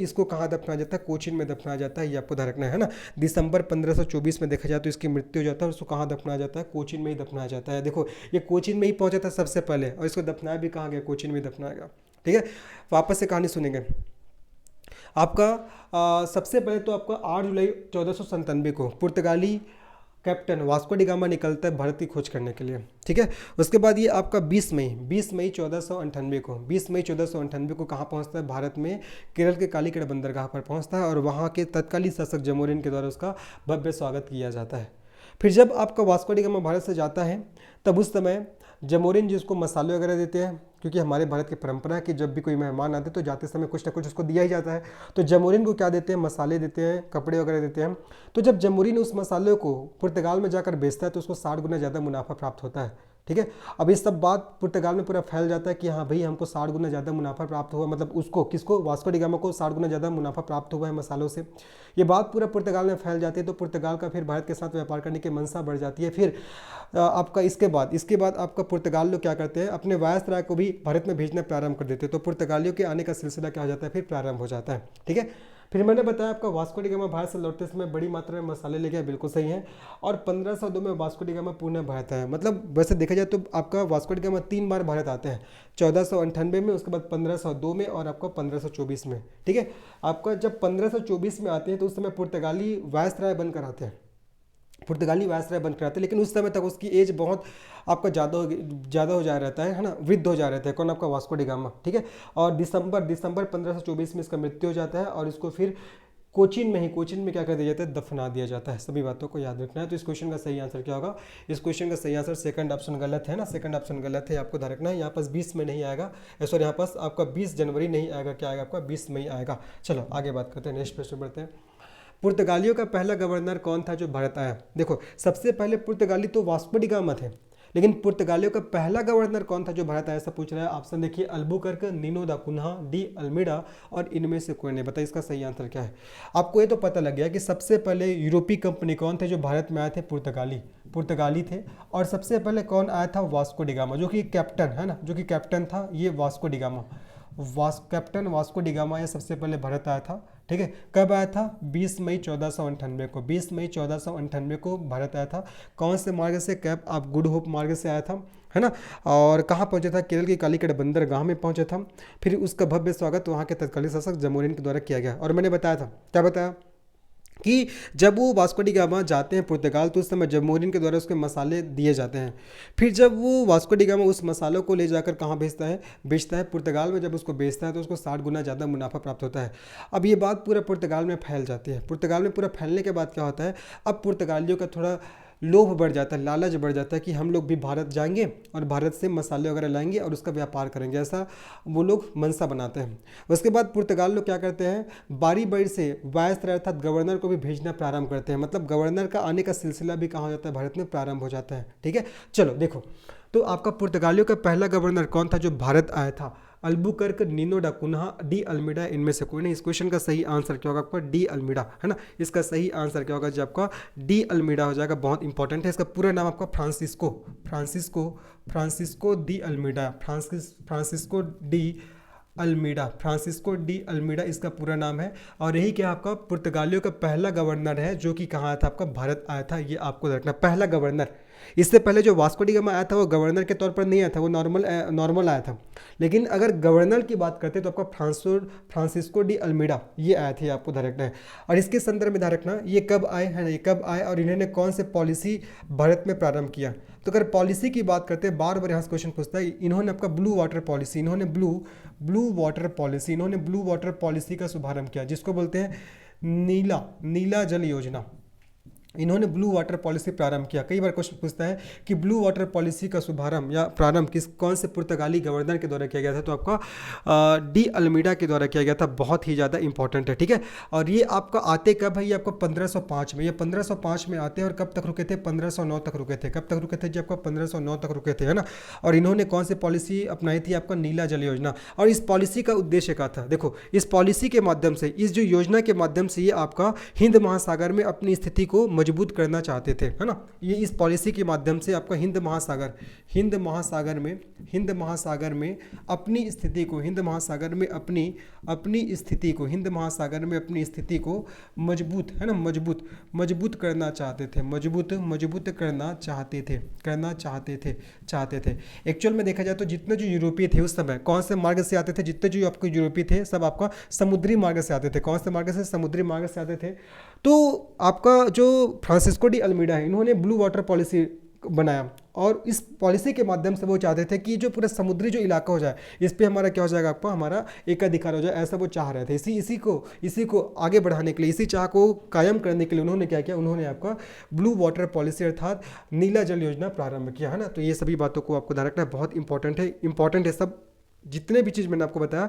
इसको कहाँ दफनाया जाता है, कोचीन में दफनाया जाता है, ये आपको ध्यान रखना है ना। दिसंबर 1524 में देखा जाए तो इसकी मृत्यु हो जाता है और उसको कहाँ दफनाया जाता है, कोचीन में ही दफनाया जाता है। देखो ये कोचीन में ही पहुंचा था सबसे पहले, और इसको दफनाया भी कहाँ गया, कोचीन में दफनाया गया। ठीक है, वापस से कहानी सुनेंगे आपका। सबसे पहले तो आपका 8 जुलाई 1497 को पुर्तगाली कैप्टन वास्को डी गामा निकलता है भारत की खोज करने के लिए। ठीक है, उसके बाद ये आपका 20 मई 1498 को कहाँ पहुँचता है, भारत में केरल के कालीकट बंदरगाह पर पहुँचता है, और वहाँ के तत्कालीन शासक जमोरिन के द्वारा उसका भव्य स्वागत किया जाता है। फिर जब आपका वास्को डी गामा भारत से जाता है तब उस समय जमोरिन जी उसको मसाले वगैरह देते हैं, क्योंकि हमारे भारत की परंपरा है कि जब भी कोई मेहमान आते तो जाते समय कुछ ना कुछ उसको दिया ही जाता है। तो जमोरिन को क्या देते हैं, मसाले देते हैं, कपड़े वगैरह देते हैं। तो जब जमोरिन उस मसाले को पुर्तगाल में जाकर बेचता है तो उसको 60 गुना ज़्यादा मुनाफा प्राप्त होता है। ठीक है, अब ये सब बात पुर्तगाल में पूरा फैल जाता है कि हाँ भाई हमको 60 गुना ज़्यादा मुनाफा प्राप्त हुआ, मतलब उसको किसको, वास्को डी गामा को 60 गुना ज़्यादा मुनाफा प्राप्त हुआ है मसालों से। ये बात पूरा पुर्तगाल में फैल जाती है, तो पुर्तगाल का फिर भारत के साथ व्यापार करने की मंशा बढ़ जाती है। फिर आपका इसके बाद आपका पुर्तगाल लोग क्या करते हैं, अपने वायसराय को भी भारत में भेजना प्रारंभ कर देते हैं। तो पुर्तगालियों के आने का सिलसिला क्या हो जाता है, फिर प्रारंभ हो जाता है। ठीक है, फिर मैंने बताया आपका वास्को डी गामा भारत से लौटते समय बड़ी मात्रा में मसाले ले गया, बिल्कुल सही है। और 1502 में Vasco D gamma Pune Bharat आया। मतलब वैसे देखा जाए तो आपका वास्को डी गामा 3 बार भारत आते हैं, 1498 में, उसके बाद 1502 में, और आपका 1524 में। ठीक है, आपका जब 1524 में आते हैं तो उस समय पुर्तगाली वायसराय बनकर आते हैं, लेकिन उस समय तक उसकी एज बहुत आपका ज़्यादा हो जा रहता है ना, वृद्ध हो जा रहता है, कौन, आपका वास्को डी गामा। ठीक है, और दिसंबर 1524 में इसका मृत्यु हो जाता है, और इसको फिर कोचीन में क्या कर दिया जाता है, दफना दिया जाता है। सभी बातों को याद रखना है। तो इस क्वेश्चन का सही आंसर क्या होगा, इस क्वेश्चन का सही आंसर सेकंड ऑप्शन गलत है ना, सेकंड ऑप्शन गलत है, आपको ध्यान रखना है। यहाँ पास 20 में नहीं आएगा, सॉरी यहाँ पास आपका 20 जनवरी नहीं आएगा, क्या आएगा आपका 20 मई आएगा। चलो आगे बात करते हैं, नेक्स्ट प्रश्न बढ़ते हैं। पुर्तगालियों का पहला गवर्नर कौन था जो भारत आया। देखो सबसे पहले पुर्तगाली तो वास्को डी गामा थे, लेकिन पुर्तगालियों का पहला गवर्नर कौन था जो भारत आया, ऐसा पूछ रहा है। ऑप्शन देखिए, अल्बुकर्क, नीनो दा कुन्हा, डी अल्मीडा, और इनमें से कोई नहीं। बताइए इसका सही आंसर क्या है। आपको ये तो पता लग गया कि सबसे पहले यूरोपीय कंपनी कौन थे जो भारत में आए थे, पुर्तगाली थे। और सबसे पहले कौन आया था, वास्को डी गामा, जो कि कैप्टन है ना, जो कि कैप्टन था, ये Vasco D gamma, captain Vasco D gamma ये सबसे पहले भारत आया था। ठीक है, कब आया था, 20 मई 1498 को, 20 मई 1498 को भारत आया था। कौन से मार्ग से, कैप आप गुड होप मार्ग से आया था, है ना। और कहाँ पहुंचा था, केरल की कालीकट बंदरगाह में पहुंचा था। फिर उसका भव्य स्वागत वहाँ के तत्कालीन शासक जमोरिन के द्वारा किया गया। और मैंने बताया था, क्या बताया, कि जब वो वास्को डी गामा जाते हैं पुर्तगाल तो उस समय जमोरिन के द्वारा उसके मसाले दिए जाते हैं। फिर जब वो वास्को डी गामा उस मसालों को ले जाकर कहाँ बेचता है पुर्तगाल में। जब उसको बेचता है तो उसको 60 गुना ज़्यादा मुनाफा प्राप्त होता है। अब ये बात पूरा पुर्तगाल में फैल जाती है। पुर्तगाल में पूरा फैलने के बाद क्या होता है, अब पुर्तगालियों का थोड़ा लोभ बढ़ जाता है, लालच बढ़ जाता है कि हम लोग भी भारत जाएंगे और भारत से मसाले वगैरह लाएंगे और उसका व्यापार करेंगे, ऐसा वो लोग मनसा बनाते हैं। उसके बाद पुर्तगाल लोग क्या करते हैं, बारी बारी से वायसराय अर्थात गवर्नर को भी भेजना प्रारंभ करते हैं। मतलब गवर्नर का आने का सिलसिला भी कहाँ हो जाता है, भारत में प्रारंभ हो जाता है। ठीक है, चलो देखो, तो आपका पुर्तगालियों का पहला गवर्नर कौन था जो भारत आया था, अल्बुकर्क, नीनो डा कुन्हा, डी अल्मीडा, इनमें से कोई नहीं। इस क्वेश्चन का सही आंसर क्या होगा आपका, डी अल्मीडा, है ना। इसका सही आंसर क्या होगा जो आपका डी अल्मीडा हो जाएगा, बहुत इंपॉर्टेंट है। इसका पूरा नाम आपका Francisco de Almeida, Francisco de Almeida, Francisco de Almeida इसका पूरा नाम है। और यही क्या आपका पुर्तगालियों का पहला गवर्नर है जो कि कहाँ आया था, आपका भारत आया था। ये आपको देखना, पहला गवर्नर। इससे पहले जो वास्को डी गामा आया था वो गवर्नर के तौर पर नहीं आया था, वो नॉर्मल आया था। लेकिन अगर गवर्नर की बात करते हैं तो आपका फ्रांसिस्को डी अल्मीडा ये आया था, आपको ध्यान रखना है। और इसके संदर्भ में ध्यान रखना ये कब आए है ना, ये कब आए और इन्होंने कौन से पॉलिसी भारत में प्रारंभ किया। तो अगर पॉलिसी की बात करते हैं, बार बार यहाँ से क्वेश्चन पूछता है, इन्होंने आपका ब्लू वाटर पॉलिसी, इन्होंने ब्लू वाटर पॉलिसी का शुभारंभ किया, जिसको बोलते हैं नीला जल योजना। इन्होंने ब्लू वाटर पॉलिसी प्रारंभ किया। कई बार क्वेश्चन पूछता है कि ब्लू वाटर पॉलिसी का शुभारंभ या प्रारंभ कौन से पुर्तगाली गवर्नर के द्वारा किया गया था, तो आपका डी अल्मीडा के द्वारा किया गया था। बहुत ही ज़्यादा इंपॉर्टेंट है, ठीक है। और ये आपका आते कब है, ये आपको 1505 में, ये 1505 में आते हैं और कब तक रुके थे, 1509 तक रुके थे। कब तक रुके थे जी, आपका 1509 तक रुके थे, है ना। और इन्होंने कौन सी पॉलिसी अपनाई थी, आपका नीला जल योजना। और इस पॉलिसी का उद्देश्य क्या था, देखो इस पॉलिसी के माध्यम से, इस जो योजना के माध्यम से ये आपका हिंद महासागर में अपनी स्थिति को मजबूत करना चाहते थे, है ना। ये इस पॉलिसी के माध्यम से आपका हिंद महासागर में अपनी स्थिति को, हिंद महासागर में अपनी स्थिति को मजबूत, है ना, मजबूत करना चाहते थे, मजबूत करना चाहते थे। एक्चुअल में देखा जाए तो जितने जो यूरोपीय थे उस समय कौन से मार्ग से आते थे, जितने जो आपको यूरोपीय थे सब आपका समुद्री मार्ग से आते थे। कौन से मार्ग से, समुद्री मार्ग से आते थे। तो आपका जो फ्रांसिस्को डी अल्मीडा है, इन्होंने ब्लू वाटर पॉलिसी बनाया और इस पॉलिसी के माध्यम से वो चाहते थे कि जो पूरा समुद्री जो इलाका हो जाए इस पे हमारा क्या हो जाएगा, आपका हमारा एकाधिकार हो जाए, ऐसा वो चाह रहे थे। इसी को आगे बढ़ाने के लिए, इसी चाह को कायम करने के लिए उन्होंने क्या किया, उन्होंने आपका ब्लू वाटर पॉलिसी अर्थात नीला जल योजना प्रारंभ किया, है ना। तो ये सभी बातों को आपको ध्यान रखना बहुत इंपॉर्टेंट है। सब जितने भी चीज़ मैंने आपको बताया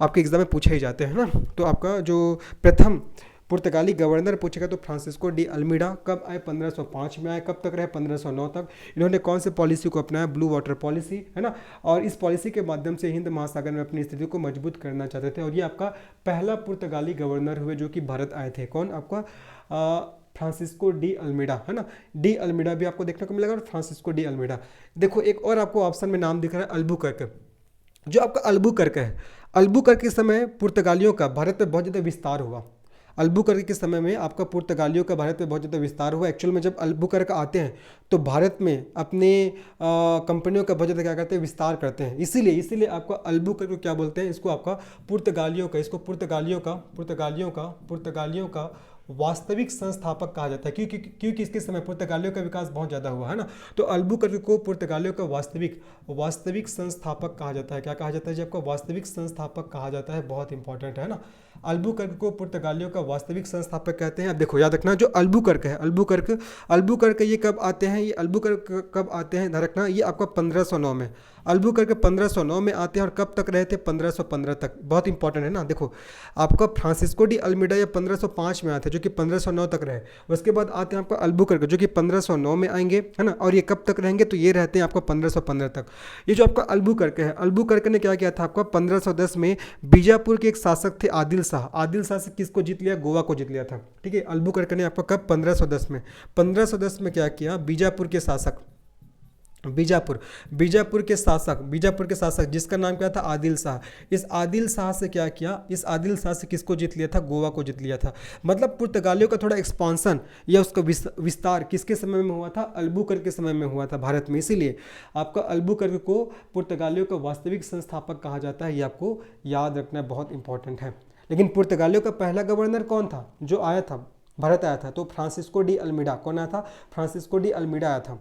आपके एग्जाम में पूछे ही जाते हैं ना। तो आपका जो प्रथम पुर्तगाली गवर्नर पूछेगा तो फ्रांसिस्को डी अल्मीडा कब आए, 1505 में आए। कब तक रहे, 1509 तक। इन्होंने कौन से पॉलिसी को अपनाया, ब्लू वाटर पॉलिसी, है ना। और इस पॉलिसी के माध्यम से हिंद महासागर में अपनी स्थिति को मजबूत करना चाहते थे। और ये आपका पहला पुर्तगाली गवर्नर हुए जो कि भारत आए थे। कौन, आपका फ्रांसिस्को डी अल्मीडा, है ना। डी अल्मीडा भी आपको देखने को मिलेगा और फ्रांसिस्को डी अल्मीडा। देखो एक और आपको ऑप्शन में नाम दिख रहा है, अल्बुकर्क। जो आपका अल्बुकर्क है, अल्बुकर्क के समय पुर्तगालियों का भारत में बहुत ज़्यादा विस्तार हुआ। अल्बुकर्क के समय में आपका पुर्तगालियों का भारत में बहुत ज़्यादा विस्तार हुआ। एक्चुअल में जब अल्बुकर्क आते हैं तो भारत में अपने कंपनियों का बहुत ज़्यादा क्या करते हैं, विस्तार करते हैं। इसीलिए आपको अल्बुकर्क को क्या बोलते हैं, इसको आपका पुर्तगालियों का वास्तविक संस्थापक कहा जाता है, क्योंकि इसके समय पुर्तगालियों का विकास बहुत ज़्यादा हुआ, है ना। तो अल्बुकर्क को पुर्तगालियों का वास्तविक संस्थापक कहा जाता है। क्या कहा जाता है जी, आपको वास्तविक संस्थापक कहा जाता है। बहुत इंपॉर्टेंट है ना। अल्बुकर्क को पुर्तगालियों का वास्तविक संस्थापक कहते हैं। अब देखो याद रखना, जो अल्बुकर्क है, अल्बुकर्क ये कब आते हैं, ये अल्बुकर्क कब आते हैं, ध्यान रखना, ये आपका 1509 में, अल्बुकर्क 1509 में आते हैं और कब तक रहे थे, 1515 तक। बहुत इंपॉर्टेंट है ना। देखो आपका फ्रांसिस्को डी अल्मीडा ये 1505 में आते हैं जो कि 1509 तक रहे। उसके बाद आते हैं आपका अल्बुकर्क जो कि 1509 में आएंगे, है ना। और ये कब तक रहेंगे, तो ये रहते हैं आपको 1515 तक। ये जो आपका अल्बुकर्क है, अल्बुकर्क ने क्या किया था, आपका 1510 में बीजापुर के एक शासक थे आदिल शाह से किसको जीत लिया, गोवा को जीत लिया था, ठीक है। अल्बुकर्क ने आपका कब, 1510 में क्या किया, बीजापुर के शासक जिसका नाम क्या था, आदिल शाह। इस आदिल शाह से क्या किया, इस आदिल शाह से किसको जीत लिया था, गोवा को जीत लिया था। मतलब पुर्तगालियों का थोड़ा एक्सपांसन या उसका विस्तार किसके समय में हुआ था, अल्बुकर्क के समय में हुआ था भारत में। इसीलिए आपका अल्बुकर्क को पुर्तगालियों का वास्तविक संस्थापक कहा जाता है। ये आपको याद रखना बहुत इंपॉर्टेंट है। लेकिन पुर्तगालियों का पहला गवर्नर कौन था जो आया था, भारत आया था, तो फ्रांसिस्को डी अल्मीडा। कौन आया था, फ्रांसिस्को डी अल्मीडा आया था।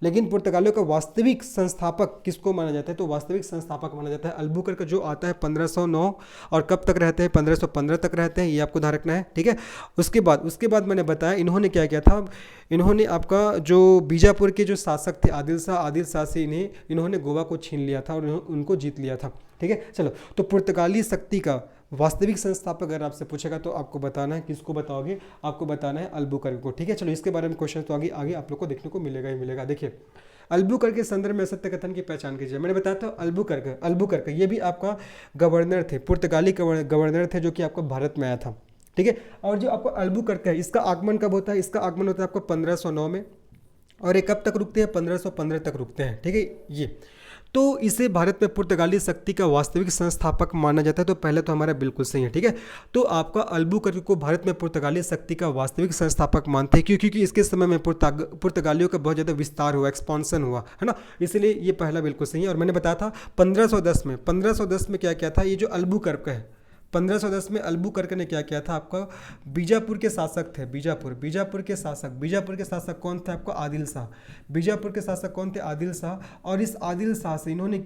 लेकिन पुर्तगालियों का वास्तविक संस्थापक किसको माना जाता है, तो वास्तविक संस्थापक माना जाता है अल्बुकर्क जो आता है 1509 और कब तक रहते हैं, 1515 तक रहते हैं। ये आपको ध्यान रखना है, ठीक है। उसके बाद मैंने बताया इन्होंने क्या किया था, इन्होंने आपका जो बीजापुर के जो शासक थे आदिल शाह से इन्होंने गोवा को छीन लिया था और उनको जीत लिया था, ठीक है। चलो, तो पुर्तगाली शक्ति का वास्तविक संस्थापक अगर आपसे पूछेगा तो आपको बताना है, किसको बताओगे, आपको बताना है अल्बुकर्क को, ठीक है। चलो, इसके बारे में क्वेश्चन तो आगे आप लोग को देखने को मिलेगा ही मिलेगा। देखिए, अल्बुकर्क के संदर्भ में सत्य कथन की पहचान कीजिए। मैंने बताया था अल्बुकर्क ये भी आपका गवर्नर थे, पुर्तगाली गवर्नर थे जो कि आपको भारत में आया था, ठीक है। और जो आपको अल्बुकर्क है इसका आगमन कब होता है, इसका आगमन होता है आपको 1509 में और ये कब तक रुकते हैं, 1515 तक रुकते हैं, ठीक है। ये तो इसे भारत में पुर्तगाली शक्ति का वास्तविक संस्थापक माना जाता है। तो पहले तो हमारा बिल्कुल सही है, ठीक है। तो आपका अल्बुकर्क को भारत में पुर्तगाली शक्ति का वास्तविक संस्थापक मानते हैं क्योंकि इसके समय में पुर्तगालियों का बहुत ज़्यादा विस्तार हुआ, एक्सपांसन हुआ, है ना, इसलिए ये पहला बिल्कुल सही है। और मैंने बताया था 1510 में क्या क्या था, ये जो अल्बुकर्क है 1510 में अल्बुकर्क ने क्या किया था, आपका बीजापुर के शासक थे, बीजापुर के शासक कौन थे, आपका आदिल शाह। बीजापुर के शासक कौन थे, आदिल शाह। और इस आदिल शाह से इन्होंने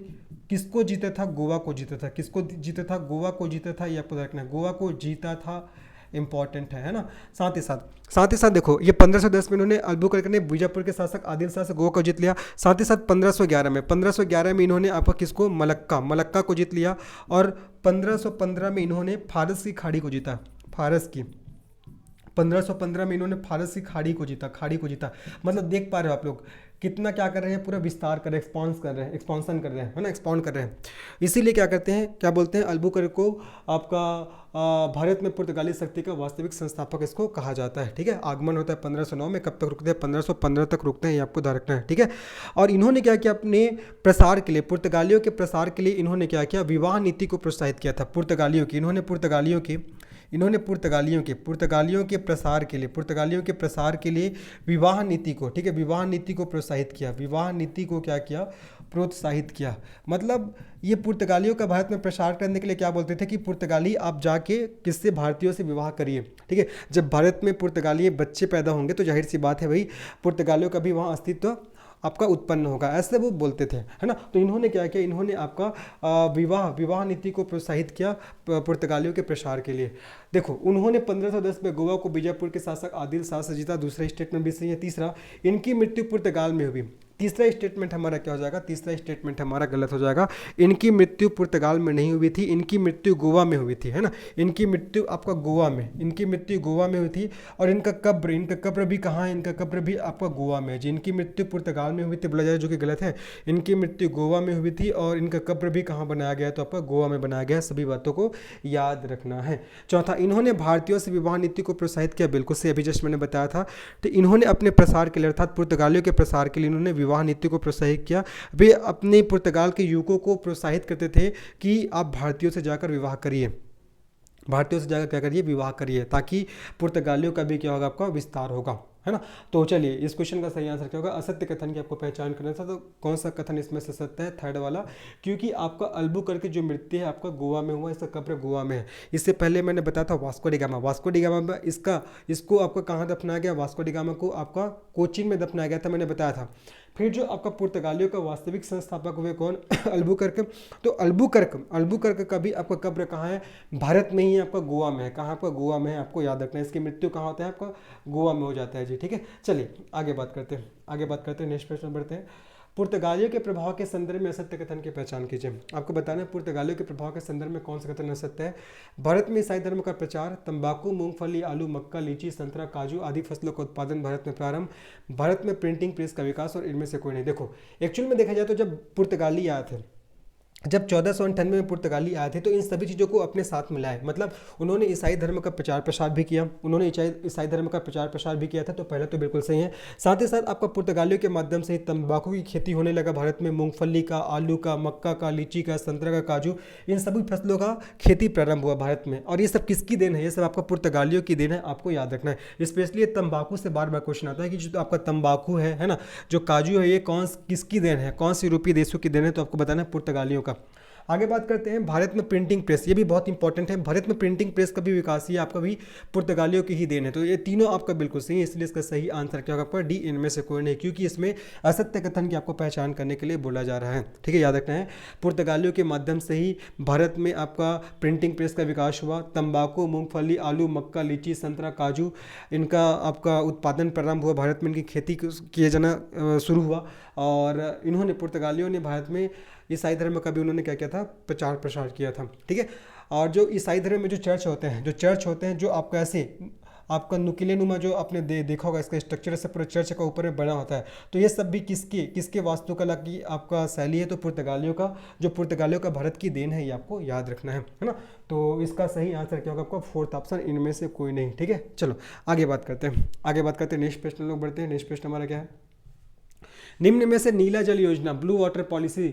किसको जीता था, गोवा को जीता था। किसको जीता था, गोवा को जीता था, ये आपको रखना है, गोवा को जीता था, इंपॉर्टेंट है ना। साथ ही साथ देखो ये 1510 में इन्होंने अल्बुकर्क ने बीजापुर के शासक आदिल शाह से गोवा को जीत लिया। साथ ही साथ 1511 में इन्होंने आपका किसको, मलक्का को जीत लिया। और 1515 में इन्होंने फारस की खाड़ी को जीता, 1515 में इन्होंने फारस की खाड़ी को जीता। मतलब देख पा रहे हो आप लोग कितना क्या कर रहे हैं, पूरा विस्तार कर रहे हैं, एक्सपांसन कर रहे हैं, है ना, एक्सपांड कर रहे हैं। इसीलिए क्या करते हैं, क्या बोलते हैं, अल्बुकर्क को आपका भारत में पुर्तगाली शक्ति का वास्तविक संस्थापक इसको कहा जाता है, ठीक है। आगमन होता है 1509 में, कब तक रुकते हैं, 1515 तक रुकते हैं, ये आपको ध्यान रखना है, ठीक है। और इन्होंने क्या किया, अपने प्रसार के लिए, पुर्तगालियों के प्रसार के लिए इन्होंने क्या किया, विवाह नीति को प्रोत्साहित किया था। पुर्तगालियों के प्रसार के लिए विवाह नीति को, ठीक है, विवाह नीति को प्रोत्साहित किया। विवाह नीति को क्या किया, प्रोत्साहित किया। मतलब ये पुर्तगालियों का भारत में प्रसार करने के लिए क्या बोलते थे कि पुर्तगाली आप जाके किससे, भारतीयों से विवाह करिए, ठीक है। जब भारत में पुर्तगाली बच्चे पैदा होंगे तो जाहिर सी बात है भाई पुर्तगालियों का भी वहाँ अस्तित्व आपका उत्पन्न होगा, ऐसे वो बोलते थे, है ना। तो इन्होंने क्या किया, इन्होंने आपका विवाह नीति को प्रोत्साहित किया पुर्तगालियों के प्रसार के लिए। देखो उन्होंने 1510 में गोवा को बीजापुर के शासक आदिल शाह से जीता, दूसरा स्टेटमेंट भी सही है। तीसरा, इनकी मृत्यु पुर्तगाल में हुई। तीसरा स्टेटमेंट हमारा क्या हो जाएगा, तीसरा स्टेटमेंट हमारा गलत हो जाएगा। इनकी मृत्यु पुर्तगाल में नहीं हुई थी, इनकी मृत्यु गोवा में हुई थी, है ना। इनकी मृत्यु आपका गोवा में हुई थी। और इनका कब्र भी कहाँ है, इनका कब्र भी आपका गोवा में है। जिनकी मृत्यु पुर्तगाल में हुई थी बोला जाए, जो कि गलत है। इनकी मृत्यु गोवा में हुई थी और इनका कब्र भी कहाँ बनाया गया, तो आपका गोवा में बनाया गया। सभी बातों को याद रखना है। चौथा, इन्होंने भारतीयों से विवाह नीति को प्रोत्साहित किया, बिल्कुल से अभी जस्ट मैंने बताया था। तो इन्होंने अपने प्रसार के लिए अर्थात पुर्तगालियों के प्रसार के लिए इन्होंने विवाह नीति को प्रोत्साहित किया। वे अपने पुर्तगाल के युवकों को प्रोत्साहित करते थे कि आप भारतीयों से जाकर विवाह करिए, क्या करिए, विवाह करिए, ताकि पुर्तगालियों का भी क्या होगा, आपका विस्तार होगा, है ना। तो चलिए इस क्वेश्चन का सही आंसर क्या होगा, असत्य कथन की आपको पहचान करना था। तो कौन सा कथन इसमें से सत्य है, थर्ड वाला, क्योंकि आपका अल्बुकर्क की जो मृत्यु है आपका गोवा में हुआ, इसका कब्र गोवा में है। इससे पहले मैंने बताया था वास्को डी गामा में इसको आपका कहाँ दफनाया गया, वास्को डी गामा को आपका कोचीन में दफनाया गया था, मैंने बताया था। फिर जो आपका पुर्तगालियों का वास्तविक संस्थापक हुए कौन, अल्बुकर्क। तो अल्बुकर्क का भी आपका कब्र कहाँ है, भारत में ही है, आपका गोवा में है। कहाँ, आपका गोवा में है, आपको याद रखना है। इसकी मृत्यु कहाँ होता है, आपका गोवा में हो जाता है जी, ठीक है। चलिए आगे बात करते हैं, नेक्स्ट प्रश्न बढ़ते हैं। पुर्तगालियों के प्रभाव के संदर्भ में असत्य कथन की पहचान कीजिए। आपको बताना है पुर्तगालियों के प्रभाव के संदर्भ में कौन सा कथन असत्य है। भारत में ईसाई धर्म का प्रचार, तंबाकू, मूंगफली, आलू, मक्का, लीची, संतरा, काजू आदि फसलों का उत्पादन भारत में प्रारंभ, भारत में प्रिंटिंग प्रेस का विकास, और इनमें से कोई नहीं। देखो एक्चुअल में देखा जाए तो जब पुर्तगाली आए थे, जब 1498 में पुर्तगाली आए थे, तो इन सभी चीज़ों को अपने साथ मिलाए। मतलब उन्होंने ईसाई धर्म का प्रचार प्रसार भी किया, तो पहले तो बिल्कुल सही है। साथ ही साथ आपका पुर्तगालियों के माध्यम से तंबाकू की खेती होने लगा भारत में, मूंगफली का, आलू का, मक्का का, लीची का, संतरा का, काजू, इन सभी फसलों का खेती प्रारंभ हुआ भारत में। और ये सब किसकी देन है, ये सब आपका पुर्तगालियों की देन है, आपको याद रखना है। स्पेशली तंबाकू से बार बार क्वेश्चन आता है कि जो आपका तंबाकू है ना, जो काजू है, ये किसकी देन है, कौन सी यूरोपीय देशों की देन है, तो आपको बताना है पुर्तगालियों का। आगे बात करते हैं भारत में प्रिंटिंग प्रेस, ये भी बहुत इंपॉर्टेंट है। भारत में प्रिंटिंग प्रेस का भी विकास ये आपका भी पुर्तगालियों की ही देन है। तो ये तीनों आपका बिल्कुल सही है, इसलिए इसका सही आंसर क्या होगा, आपका डी, इनमें से कोई नहीं, क्योंकि इसमें असत्य कथन की आपको पहचान करने के लिए बोला जा रहा है, ठीक है, याद रखना है। पुर्तगालियों के माध्यम से ही भारत में आपका प्रिंटिंग प्रेस का विकास हुआ, तंबाकू, मूंगफली, आलू, मक्का, लीची, संतरा, काजू, इनका आपका उत्पादन प्रारंभ हुआ, भारत में इनकी खेती किए जाना शुरू हुआ। और इन्होंने, पुर्तगालियों ने भारत में ईसाई धर्म का भी उन्होंने क्या किया था, प्रचार प्रसार किया था, ठीक है। और जो ईसाई धर्म में जो चर्च होते हैं, जो आपका ऐसे आपका नुकीले नुमा जो आपने देखा होगा, इसका स्ट्रक्चर से पूरा चर्च का ऊपर में बना होता है। तो ये सब भी किसके वास्तुकला की आपका शैली है, तो पुर्तगालियों का, जो पुर्तगालियों का भारत की देन है, ये आपको याद रखना है ना। तो इसका सही आंसर क्या होगा, आपका फोर्थ ऑप्शन, इनमें से कोई नहीं, ठीक है। चलो आगे बात करते हैं, नेक्स्ट प्रश्न बढ़ते हैं। नेक्स्ट प्रश्न हमारा क्या है, निम्न में से नीला जल योजना, ब्लू वाटर पॉलिसी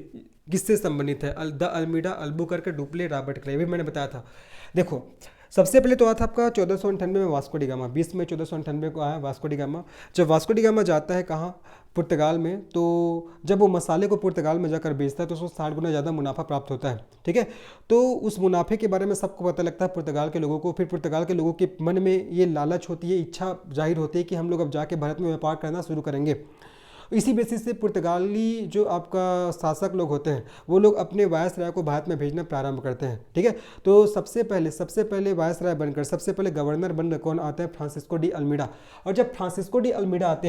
किससे संबंधित है? The Almeida, Albuquerque, Dupleix, Robert Clive, ये मैंने बताया था। देखो सबसे पहले तो आया था आपका 1498 में वास्को डी गामा, 20 मई 1498 को आया वास्को डी गामा। जब वास्को डी गामा जाता है कहाँ, पुर्तगाल में, तो जब वो मसाले को पुर्तगाल में जाकर बेचता है तो उसको 60 गुना ज़्यादा मुनाफा प्राप्त होता है, ठीक है। तो उस मुनाफे के बारे में सबको पता लगता है पुर्तगाल के लोगों को। फिर पुर्तगाल के लोगों के मन में ये लालच होती है, इच्छा जाहिर होती है कि हम लोग अब जाके भारत में व्यापार करना शुरू करेंगे। इसी बेसिस से पुर्तगाली जो आपका शासक लोग होते हैं वो लोग अपने वायसराय को भारत में भेजना प्रारंभ करते हैं, ठीक है। तो सबसे पहले वायसराय बनकर सबसे पहले गवर्नर बनकर कौन आता है? Francisco de Almeida. और जब फ्रांसिस्को डी अल्मीडा आते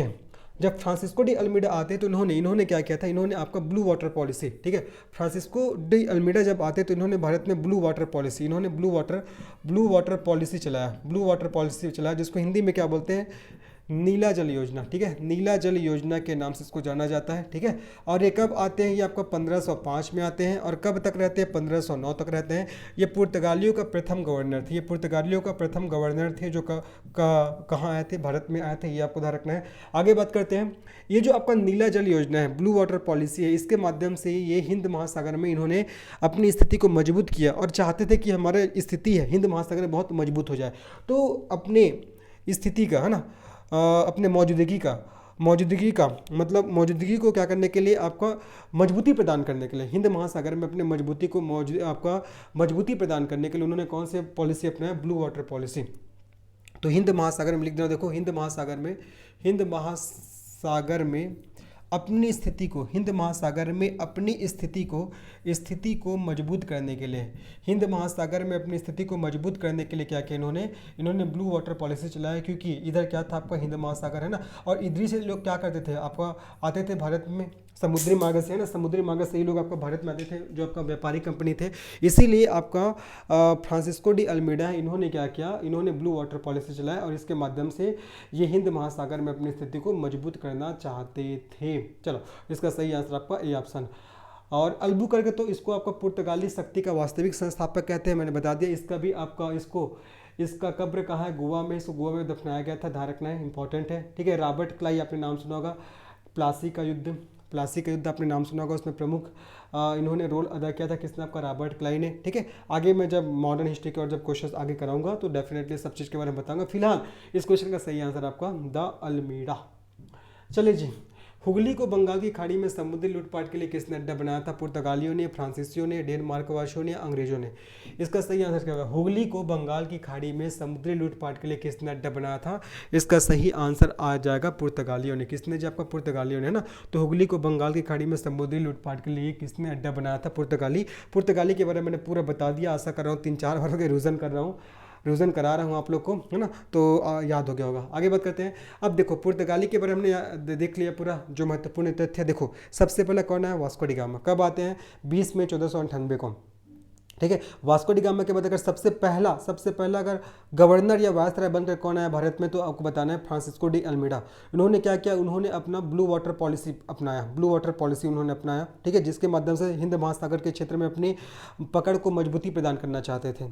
हैं, तो इन्होंने क्या किया था? इन्होंने आपका ब्लू वाटर पॉलिसी, ठीक है। फ्रांसिस्को डी अल्मीडा जब आते तो इन्होंने भारत में ब्लू वाटर पॉलिसी चलाया, जिसको हिंदी में क्या बोलते हैं? नीला जल योजना, ठीक है। नीला जल योजना के नाम से इसको जाना जाता है, ठीक है। और ये कब आते हैं? ये आपका 1505 में आते हैं। और कब तक रहते हैं? 1509 तक रहते हैं। ये पुर्तगालियों का प्रथम गवर्नर थे जो कहाँ आए थे? भारत में आए थे, ये आपको ध्यान रखना है। आगे बात करते हैं। ये जो आपका नीला जल योजना है, ब्लू वाटर पॉलिसी है, इसके माध्यम से ये हिंद महासागर में इन्होंने अपनी स्थिति को मजबूत किया और चाहते थे कि हमारा स्थिति है हिंद महासागर में बहुत मजबूत हो जाए। तो अपने स्थिति का, है ना, अपने मौजूदगी का मतलब मौजूदगी को क्या करने के लिए? आपका मजबूती प्रदान करने के लिए, हिंद महासागर में अपने मजबूती प्रदान करने के लिए उन्होंने कौन से पॉलिसी अपनाया? Blue water policy. तो हिंद महासागर में लिख देना, देखो हिंद महासागर में अपनी स्थिति को मजबूत करने के लिए, हिंद महासागर में अपनी स्थिति को मजबूत करने के लिए क्या किया इन्होंने ब्लू वाटर पॉलिसी चलाया। क्योंकि इधर क्या था? आपका हिंद महासागर है ना, और इधर से लोग क्या करते थे? आपका आते थे भारत में समुद्री मार्ग से, है ना, समुद्री मार्ग से ही लोग आपका भारत में आते थे, जो आपका व्यापारी कंपनी थे। इसीलिए आपका फ्रांसिस्को डी अल्मीडा है, इन्होंने क्या किया? इन्होंने ब्लू वाटर पॉलिसी चलाया और इसके माध्यम से ये हिंद महासागर में अपनी स्थिति को मजबूत करना चाहते थे। चलो, इसका सही आंसर आपका ए ऑप्शन। और अल्बुकर्क, तो इसको आपका पुर्तगाली शक्ति का वास्तविक संस्थापक कहते हैं, मैंने बता दिया। इसका भी आपका इसका कब्र कहाँ है? गोवा में। इसको गोवा में दफनाया गया था, ध्यान रखना है, इंपॉर्टेंट है, ठीक है। रॉबर्ट क्लाइव आपने नाम सुना होगा, प्लासी का युद्ध आपने नाम सुना होगा, उसमें प्रमुख इन्होंने रोल अदा किया था। किसने? आपका रॉबर्ट क्लाइव ने, ठीक है। आगे मैं जब मॉडर्न हिस्ट्री के और जब क्वेश्चन आगे कराऊंगा तो डेफिनेटली सब चीज़ के बारे में बताऊंगा। फिलहाल इस क्वेश्चन का सही आंसर आपका द अल्मीडा। चलिए जी, हुगली को बंगाल की खाड़ी में समुद्री लूटपाट के लिए किसने अड्डा बनाया था? पुर्तगालियों ने, फ्रांसीसियों ने, डेनमार्क वासियों ने, अंग्रेजों ने। इसका सही आंसर क्या होगा? हुगली को बंगाल की खाड़ी में समुद्री लूटपाट के लिए किसने अड्डा बनाया था? इसका सही आंसर आ जाएगा पुर्तगालियों ने। किसने? जब आपका पुर्तगालियों ने, है ना। तो हुगली को बंगाल की खाड़ी में समुद्री लूटपाट के लिए किसने अड्डा बनाया था? पुर्तगाली के बारे में मैंने पूरा बता दिया। आशा कर रहा हूँ 3-4 बार के रिवीजन करा रहा हूँ आप लोग को, है ना, तो याद हो गया होगा। आगे बात करते हैं। अब देखो पुर्तगाली के बारे में हमने देख लिया पूरा जो महत्वपूर्ण तथ्य। देखो सबसे पहले कौन है? Vasco D gamma. कब आते हैं? 20 मई 1498 को, ठीक है। वास्को डी गामा के बाद अगर सबसे पहला अगर गवर्नर या वायसराय बनकर कौन आया भारत में, तो आपको बताना है फ्रांसिस्को डी अल्मीडा। इन्होंने क्या किया? उन्होंने अपना ब्लू वाटर पॉलिसी उन्होंने अपनाया, ठीक है, जिसके माध्यम से हिंद महासागर के क्षेत्र में अपनी पकड़ को मजबूती प्रदान करना चाहते थे।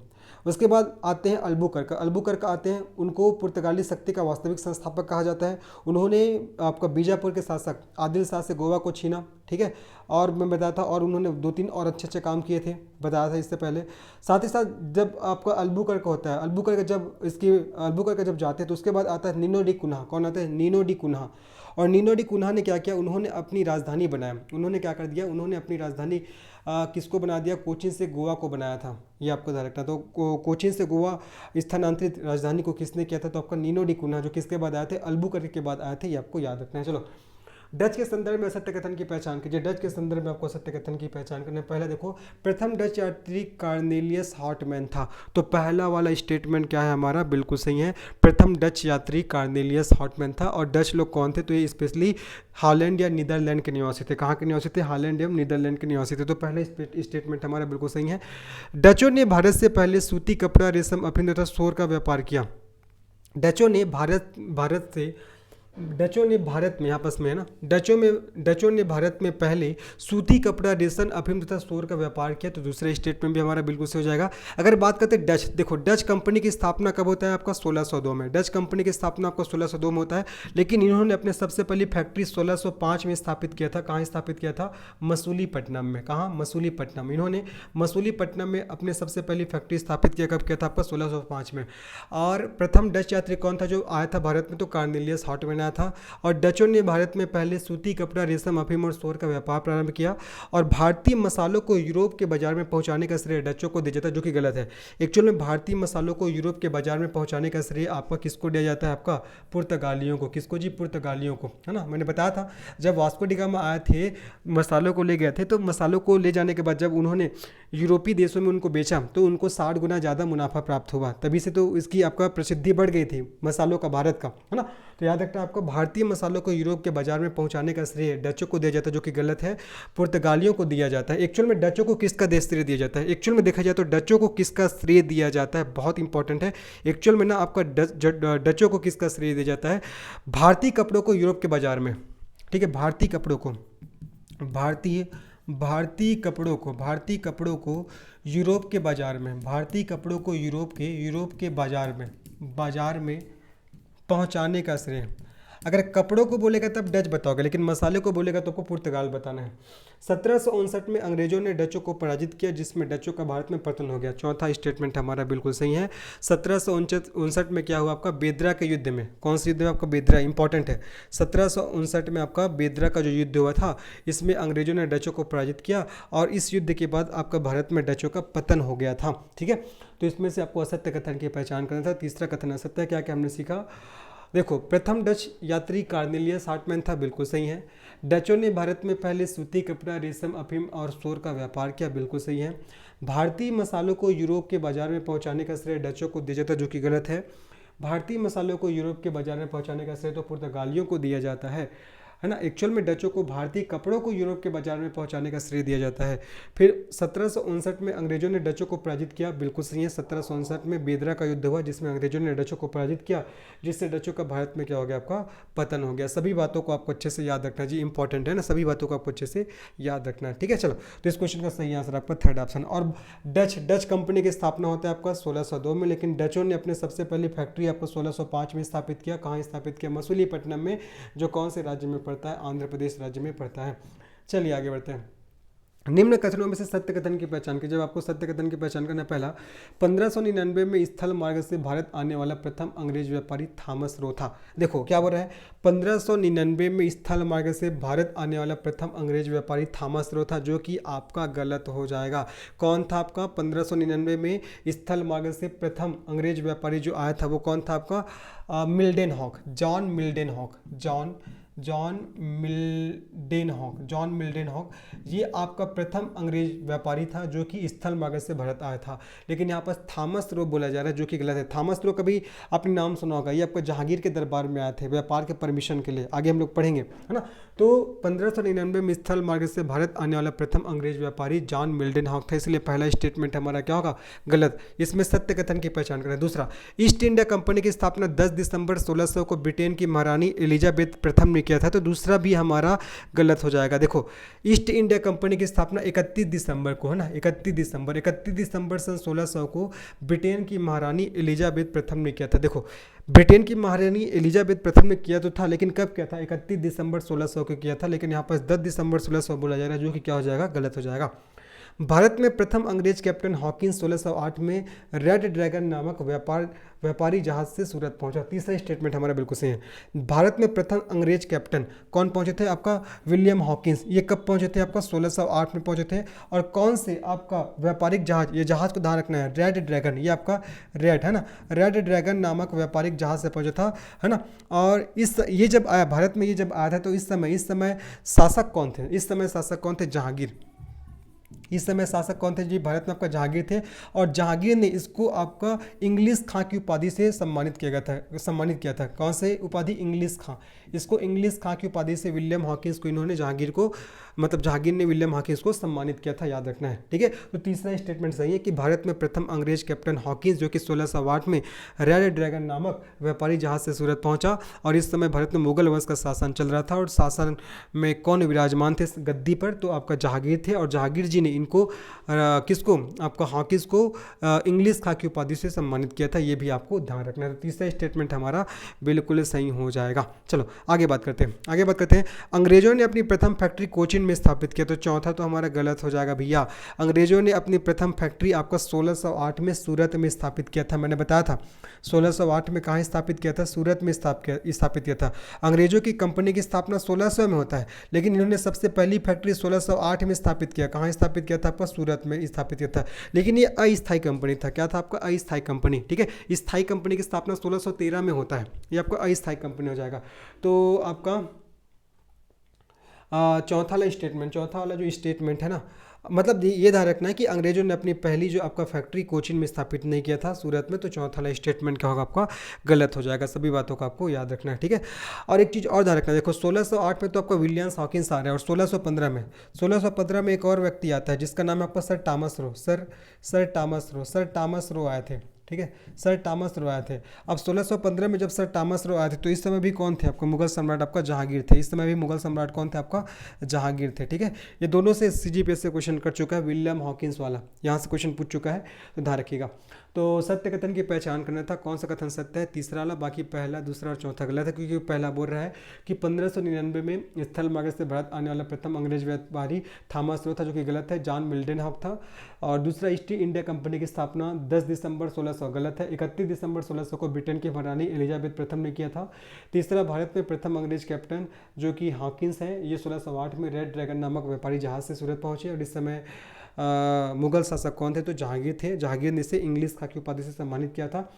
उसके बाद आते हैं अल्बुकर्क आते हैं। उनको पुर्तगाली शक्ति का वास्तविक संस्थापक कहा जाता है। उन्होंने आपका बीजापुर के शासक आदिल शाह से गोवा को छीना, ठीक है। और मैं बताया था, और उन्होंने 2-3 और अच्छे काम किए थे, बताया था इससे पहले। साथ ही साथ जब आपका अल्बुकर्क होता है, अल्बुकर्क जब जाते हैं तो उसके बाद आता है नीनो डी कुन्हा। कौन आता है? Nuno da Cunha. और नीनो डी कुन्हा ने क्या किया? उन्होंने अपनी राजधानी बनाया। उन्होंने क्या कर दिया? उन्होंने अपनी राजधानी किसको बना दिया? कोचीन से गोवा को बनाया था, ये आपको ध्यान रखना। तो कोचीन से गोवा स्थानांतरित राजधानी को किसने किया था? तो आपका नीनो डी कुन्हा, जो किसके बाद आए थे? अल्बुकर्क के बाद आए थे, ये आपको याद रखना है। चलो, डच के संदर्भ में असत्य कथन की पहचान कीजिए। डच के संदर्भ में आपको असत्य कथन की पहचान करना है। पहले देखो, प्रथम डच यात्री कार्नेलियस हार्टमैन था। तो पहला वाला स्टेटमेंट क्या है हमारा? बिल्कुल सही है, प्रथम डच यात्री कार्नेलियस हार्टमैन था। और डच लोग कौन थे? तो ये स्पेशली हॉलैंड या नीदरलैंड के निवासी थे। कहाँ के निवासी थे? हॉलैंड एवं नीदरलैंड के निवासी थे। तो पहले स्टेटमेंट हमारा बिल्कुल सही है। डचों ने भारत से पहले सूती कपड़ा, रेशम, अफीम तथा शोर का व्यापार किया। डचों ने भारत से डचों ने भारत में, आपस में है ना, डचों ने भारत में पहले सूती कपड़ा, रेशम, अफीम तथा शोर का व्यापार किया। तो दूसरे स्टेटमेंट भी हमारा बिल्कुल से हो जाएगा। अगर बात करते हैं डच, देखो डच कंपनी की स्थापना कब होता है आपका 1602 में। डच कंपनी की स्थापना आपको 1602 में होता है, लेकिन इन्होंने अपने सबसे पहली फैक्ट्री 1605 में स्थापित किया था। कहाँ स्थापित किया था? मसूलीपट्टनम में। कहाँ? मसूलीपट्टनम। इन्होंने मसूलीपट्टनम में अपने सबसे पहली फैक्ट्री स्थापित किया। कब किया था आपका? 1605 में। और प्रथम डच यात्री कौन था जो आया था भारत में? तो कार्नेलियस हॉटमैन आया था। और डचों ने भारत में पहले सूती कपड़ा, रेशम, अफीम और शोर का व्यापार प्रारंभ किया। और भारतीय मसालों को यूरोप के बाजार में पहुंचाने का श्रेय डचों को दिया जाता है, जो कि गलत है। एक्चुअल में भारतीय मसालों को यूरोप के बाजार में पहुंचाने का श्रेय आपका किसको दिया जाता है? आपका पुर्तगालियों को। किसको जी? पुर्तगालियों को, है ना। मैंने बताया था जब वास्को डी गामा आए थे, मसालों को ले गए थे, तो मसालों को ले जाने के बाद जब उन्होंने यूरोपीय देशों में उनको बेचा तो उनको 60 गुना ज़्यादा मुनाफा प्राप्त हुआ। तभी से तो इसकी आपका प्रसिद्धि बढ़ गई थी मसालों का, भारत का, है ना। तो याद रखना आपको, भारतीय मसालों को यूरोप के बाजार में पहुंचाने का श्रेय डचों को दिया जाता है, जो कि गलत है, पुर्तगालियों को दिया जाता है। एक्चुअल में डचों को किसका देश श्रेय दिया जाता है? एक्चुअल में देखा जाए तो डचों को किसका श्रेय दिया जाता है, बहुत इंपॉर्टेंट है। एक्चुअल में ना आपका डचों को किसका श्रेय दिया जाता है? भारतीय कपड़ों को यूरोप के बाजार में, ठीक है, भारतीय कपड़ों को, भारतीय कपड़ों को यूरोप के बाजार में, भारतीय कपड़ों को यूरोप के बाजार में पहुंचाने का श्रेय। अगर कपड़ों को बोलेगा तब डच बताओगे, लेकिन मसाले को बोलेगा तो आपको पुर्तगाल बताना है। 1759 में अंग्रेजों ने डचों को पराजित किया, जिसमें डचों का भारत में पतन हो गया। चौथा स्टेटमेंट हमारा बिल्कुल सही है। 1759 में क्या हुआ आपका? बेदरा के युद्ध में। कौन सा युद्ध में आपका? बेदरा, इंपॉर्टेंट है। 1759 में आपका बेदरा का जो युद्ध हुआ था, इसमें अंग्रेजों ने डचों को पराजित किया और इस युद्ध के बाद आपका भारत में डचों का पतन हो गया था, ठीक है। तो इसमें से आपको असत्य कथन की पहचान करना था। तीसरा कथन असत्य है। क्या क्या हमने सीखा? देखो, प्रथम डच यात्री कार्नेलियस हॉटमैन था, बिल्कुल सही है। डचों ने भारत में पहले सूती कपड़ा, रेशम, अफीम और शोर का व्यापार किया, बिल्कुल सही है। भारतीय मसालों को यूरोप के बाजार में पहुंचाने का श्रेय डचों को दिया जाता है, जो कि गलत है। भारतीय मसालों को यूरोप के बाजार में पहुंचाने का श्रेय तो पुर्तगालियों को दिया जाता है ना। एक्चुअल में डचों को भारतीय कपड़ों को यूरोप के बाजार में पहुंचाने का श्रेय दिया जाता है। फिर 1759 में अंग्रेजों ने डचों को पराजित किया, बिल्कुल सही है। 1759 में बेदरा का युद्ध हुआ, जिसमें अंग्रेजों ने डचों को पराजित किया, जिससे डचों का भारत में क्या हो गया? आपका पतन हो गया। सभी बातों को आपको अच्छे से याद रखना जी, इंपॉर्टेंट है ना, सभी बातों को आपको अच्छे से याद रखना है, ठीक है। चलो, तो इस क्वेश्चन का सही आंसर आपका थर्ड ऑप्शन। और डच कंपनी की स्थापना होता है आपका 1602 में, लेकिन डचों ने अपने सबसे पहली फैक्ट्री आपको 1605 में स्थापित किया। कहाँ स्थापित किया? मसूलीपट्टनम में, जो कौन से राज्य में पड़ता है? आंध्र प्रदेश राज्य में पड़ता है। चलिए आगे बढ़ते हैं। निम्न कथनों में से सत्य कथन की पहचान की। जब आपको सत्य कथन की पहचान करना, पहला, 1599 में स्थल मार्ग से भारत आने वाला प्रथम अंग्रेज व्यापारी थॉमस रो था। देखो क्या बोल रहा है? 1599 में स्थल मार्ग से भारत आने वाला प्रथम अंग्रेज व्यापारी थॉमस रो था, जो कि आपका गलत हो जाएगा। कौन था आपका? 1599 में स्थल मार्ग से प्रथम अंग्रेज व्यापारी जो आया था वो कौन था आपका? मिल्डेनहॉक, जॉन मिल्डेनहॉक, ये आपका प्रथम अंग्रेज व्यापारी था जो कि स्थल मार्ग से भारत आया था। लेकिन यहाँ पर थॉमस रो बोला जा रहा है, जो कि गलत है। थॉमस रो कभी आपने नाम सुना होगा, ये आपका जहांगीर के दरबार में आए थे व्यापार के परमिशन के लिए, आगे हम लोग पढ़ेंगे, है ना। तो 1599 में स्थल मार्ग से भारत आने वाला प्रथम अंग्रेज व्यापारी जॉन मिल्डेनहॉक था, इसलिए पहला स्टेटमेंट हमारा क्या होगा? गलत। इसमें सत्य कथन की पहचान करें। दूसरा, ईस्ट इंडिया कंपनी की स्थापना 10 दिसंबर 1600 को ब्रिटेन की महारानी एलिजाबेथ प्रथम ने किया था, तो दूसरा भी हमारा गलत हो जाएगा। देखो, ईस्ट इंडिया कंपनी की स्थापना 31 दिसंबर को, है ना, 31 दिसंबर सन 1600 को ब्रिटेन की महारानी एलिजाबेथ प्रथम ने किया था। देखो, ब्रिटेन की महारानी एलिजाबेथ प्रथम ने किया तो था, लेकिन कब किया था? 31 दिसंबर 1600 को किया था, लेकिन यहाँ पर 10 दिसंबर 1600 बोला जा रहा है, जो कि क्या हो जाएगा? गलत हो जाएगा। भारत में प्रथम अंग्रेज कैप्टन हॉकिंस 1608 में रेड ड्रैगन नामक व्यापारी जहाज से सूरत पहुंचा। तीसरा स्टेटमेंट हमारा बिल्कुल सही है। भारत में प्रथम अंग्रेज कैप्टन कौन पहुंचे थे? आपका विलियम हॉकिंस। ये कब पहुंचे थे? आपका 1608 में पहुंचे थे। और कौन से आपका व्यापारिक जहाज, ये जहाज को ध्यान रखना है, रेड ड्रैगन, ये आपका रेड है ना, रेड ड्रैगन नामक व्यापारिक जहाज से पहुंचा था, है ना। और ये जब आया भारत में, ये जब आया था, तो इस समय शासक कौन थे? इस समय शासक कौन थे? जहांगीर। इस समय शासक कौन थे जी? भारत में आपका जहांगीर थे, और जहांगीर ने इसको आपका इंग्लिश खां की उपाधि से सम्मानित किया था। कौन से उपाधि? इंग्लिश खां। इसको इंग्लिश खां की उपाधि से विलियम हॉकिंस को इन्होंने जहांगीर को, मतलब जहांगीर ने विलियम हॉकिंस को सम्मानित किया था, याद रखना है, ठीक है। तो तीसरा स्टेटमेंट सही है कि भारत में प्रथम अंग्रेज कैप्टन हॉकिंस जो कि 1608 में रेड ड्रैगन नामक व्यापारी जहाज से सूरत पहुंचा, और इस समय भारत में मुगल वंश का शासन चल रहा था, और शासन में कौन विराजमान थे गद्दी पर? तो आपका जहांगीर थे, और जहांगीर जी ने इनको किसको? आपका हॉकिंस को इंग्लिश खां की उपाधि से सम्मानित किया था, ये भी आपको ध्यान रखना है। तो तीसरा स्टेटमेंट हमारा बिल्कुल सही हो जाएगा। चलो आगे बात करते हैं। अंग्रेजों ने अपनी प्रथम फैक्ट्री कोचीन में स्थापित किया, तो चौथा तो हमारा गलत हो जाएगा भैया। अंग्रेजों ने अपनी प्रथम फैक्ट्री आपका 1608 में सूरत में स्थापित किया था, मैंने बताया था 1608 में कहाँ स्थापित किया था? सूरत में स्थापित किया था। अंग्रेजों की कंपनी की स्थापना 1600 में होता है, लेकिन इन्होंने सबसे पहली फैक्ट्री 1608 में स्थापित किया। कहाँ स्थापित किया था? आपका सूरत में स्थापित किया था। लेकिन ये अस्थायी कंपनी था। क्या था आपका? अस्थायी कंपनी, ठीक है। स्थायी कंपनी की स्थापना 1613 में होता है, ये आपका अस्थायी कंपनी हो जाएगा। तो आपका चौथा वाला जो स्टेटमेंट है ना, मतलब ये ध्यान रखना है कि अंग्रेजों ने अपनी पहली जो आपका फैक्ट्री कोचीन में स्थापित नहीं किया था, सूरत में, तो चौथा वाला स्टेटमेंट क्या होगा? आपका गलत हो जाएगा। सभी बातों का आपको याद रखना है, ठीक है। और एक चीज़ और ध्यान रखना है, देखो 1608 में तो आपका विलियम हॉकिंस आ रहा है, और 1615 में एक और व्यक्ति आता है जिसका नाम है आपका सर टॉमस रो आए थे, ठीक है। सर टॉमस रो आए थे। अब 1615 में जब सर टॉमस रो आए थे, तो इस समय भी कौन थे? आपका मुगल सम्राट आपका जहांगीर थे। इस समय भी मुगल सम्राट कौन थे? आपका जहांगीर थे, ठीक है। ये दोनों से CGPS से क्वेश्चन कर चुका है, विलियम हॉकिंस वाला यहाँ से क्वेश्चन पूछ चुका है, तो ध्यान रखिएगा। तो सत्य कथन की पहचान करना था, कौन सा कथन सत्य है? तीसरा वाला, बाकी पहला, दूसरा और चौथा गलत है, क्योंकि पहला बोल रहा है कि 1599 में स्थल मार्ग से भारत आने वाला प्रथम अंग्रेज व्यापारी थॉमस रो था, जो कि गलत है, जॉन मिल्डनहॉक था। और दूसरा, ईस्ट इंडिया कंपनी की स्थापना 10 दिसंबर 1600, गलत है, 31 दिसंबर 1600 को ब्रिटेन की महारानी एलिजाबेथ प्रथम ने किया था। तीसरा, भारत में प्रथम अंग्रेज कैप्टन जो कि हॉकिंस हैं, ये 1608 में रेड ड्रैगन नामक व्यापारी जहाज से सूरत पहुंचे, और इस समय मुगल शासक कौन थे? तो जहांगीर थे। जहांगीर ने इसे इंग्लिश खां की उपाधि से सम्मानित किया था।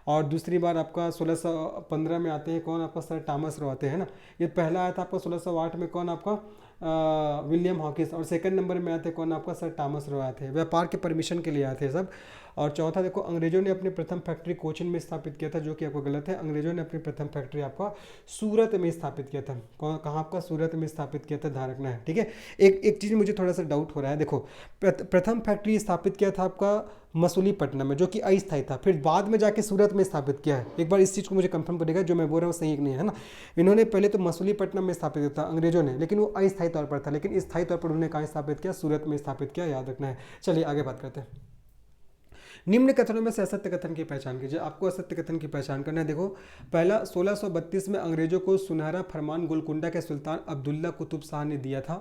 और दूसरी बार आपका 1615 में आते हैं कौन? आपका सर टॉमस रो आते हैं ना। ये पहला आया था आपका 1608 में, कौन? आपका विलियम हॉकिंस। और सेकंड नंबर में आए थे कौन? आपका सर टॉमस रो आए थे, व्यापार के परमिशन के लिए आए थे सब। और चौथा देखो, अंग्रेजों ने अपनी प्रथम फैक्ट्री कोचीन में स्थापित किया था, जो कि आपको गलत है। अंग्रेजों ने अपनी प्रथम फैक्ट्री आपका सूरत में स्थापित किया था। कहाँ? आपका सूरत में स्थापित किया था, ध्यान रखना है, ठीक है। एक चीज़ मुझे थोड़ा सा डाउट हो रहा है, देखो प्रथम फैक्ट्री स्थापित किया था आपका मसूलीपट्टनम में, जो कि अस्थायी था, फिर बाद में जाके सूरत में स्थापित किया है। एक बार इस चीज़ को मुझे कंफर्म करेगा, जो मैं बोल रहा हूँ सही नहीं है ना। इन्होंने पहले तो मसूलीपट्टनम में स्थापित किया था अंग्रेजों ने, लेकिन वो अस्थायी तौर पर था, लेकिन स्थायी तौर पर उन्होंने कहाँ स्थापित किया? सूरत में स्थापित किया, याद रखना है। चलिए आगे बात करते हैं। निम्न कथनों में से असत्य कथन की पहचान कीजिए। आपको असत्य कथन की पहचान करना है। देखो पहला, 1632 में अंग्रेजों को सुनहरा फरमान गोलकुंडा के सुल्तान अब्दुल्ला कुतुब शाह ने दिया था।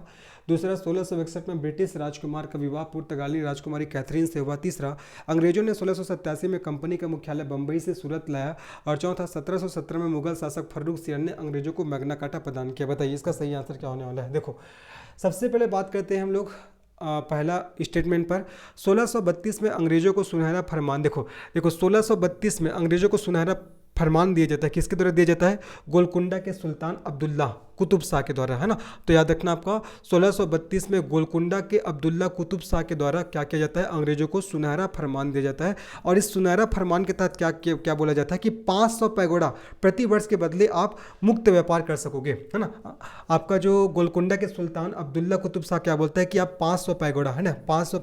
दूसरा, 1661 में ब्रिटिश राजकुमार का विवाह पुर्तगाली राजकुमारी कैथरीन से हुआ। तीसरा, अंग्रेजों ने 1687 में कंपनी का मुख्यालय बंबई से सूरत लाया। और चौथा, 1717 में मुगल शासक फर्रुख सियर ने अंग्रेजों को मैग्ना कार्टा प्रदान किया। बताइए इसका सही आंसर क्या होने वाला है। देखो सबसे पहले बात करते हैं हम लोग पहला स्टेटमेंट पर। 1632 में अंग्रेजों को सुनहरा फरमान, देखो 1632 में अंग्रेजों को सुनहरा फरमान दिया जाता है, किसके द्वारा दिया जाता है? गोलकुंडा के सुल्तान अब्दुल्ला कुतुब शाह के द्वारा, है ना। तो याद रखना आपका 1632 में गोलकुंडा के अब्दुल्ला कुतुब शाह के द्वारा क्या किया जाता है? अंग्रेजों को सुनहरा फरमान दिया जाता है। और इस सुनहरा फरमान के तहत क्या बोला जाता है कि 500 पैगोडा प्रति वर्ष के बदले आप मुक्त व्यापार कर सकोगे, है ना। आपका जो गोलकुंडा के सुल्तान अब्दुल्ला कुतुब शाह क्या बोलता है कि आप 500 पैगोडा, है ना, 500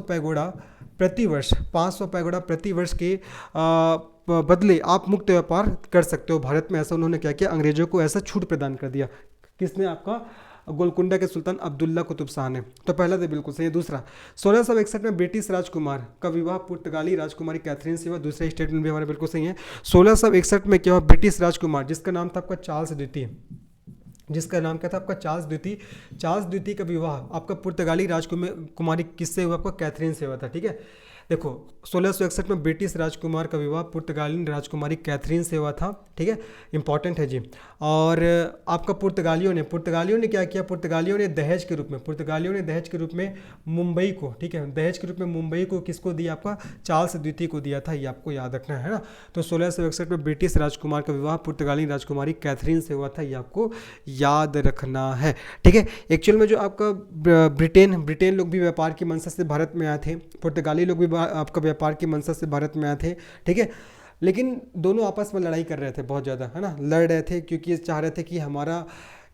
पैगोडा प्रति वर्ष, 500 पैगोडा प्रति वर्ष के बदले आप मुक्त व्यापार कर सकते हो भारत में। ऐसा उन्होंने क्या किया? अंग्रेजों को ऐसा छूट प्रदान कर दिया। किसने? आपका गोलकुंडा के सुल्तान अब्दुल्ला कुतुब शाह ने। तो पहला तो बिल्कुल सही है। दूसरा, 1661 में ब्रिटिश राजकुमार का विवाह पुर्तगाली राजकुमारी कैथरीन से हुआ। दूसरा स्टेटमेंट भी हमारा बिल्कुल सही है। 1661 में क्या हुआ? ब्रिटिश राजकुमार जिसका नाम था आपका चार्ल्स द्वितीय, जिसका नाम क्या था आपका? चार्ल्स द्वितीय का विवाह आपका पुर्तगाली राजकुमारी किससे हुआ? आपका कैथरीन से हुआ था, ठीक है। देखो 1661 में ब्रिटिश राजकुमार का विवाह पुर्तगाली राजकुमारी कैथरीन से हुआ था, ठीक है, इंपॉर्टेंट है जी। और आपका पुर्तगालियों ने क्या किया, पुर्तगालियों ने दहेज के रूप में मुंबई को, ठीक है, दहेज के रूप में मुंबई को किसको दिया, आपका चार्ल्स द्वितीय को दिया था, ये आपको याद रखना है ना। तो 1661 में ब्रिटिश राजकुमार का विवाह पुर्तगाली राजकुमारी कैथरीन से हुआ था, ये आपको याद रखना है, ठीक है। एक्चुअल में जो आपका ब्रिटेन लोग भी व्यापार की मंशा से भारत में आए थे, पुर्तगाली लोग भी आपका व्यापार की मंशा से भारत में आए थे, ठीक है। लेकिन दोनों आपस में लड़ाई कर रहे थे बहुत ज़्यादा, है ना, लड़ रहे थे क्योंकि ये चाह रहे थे कि हमारा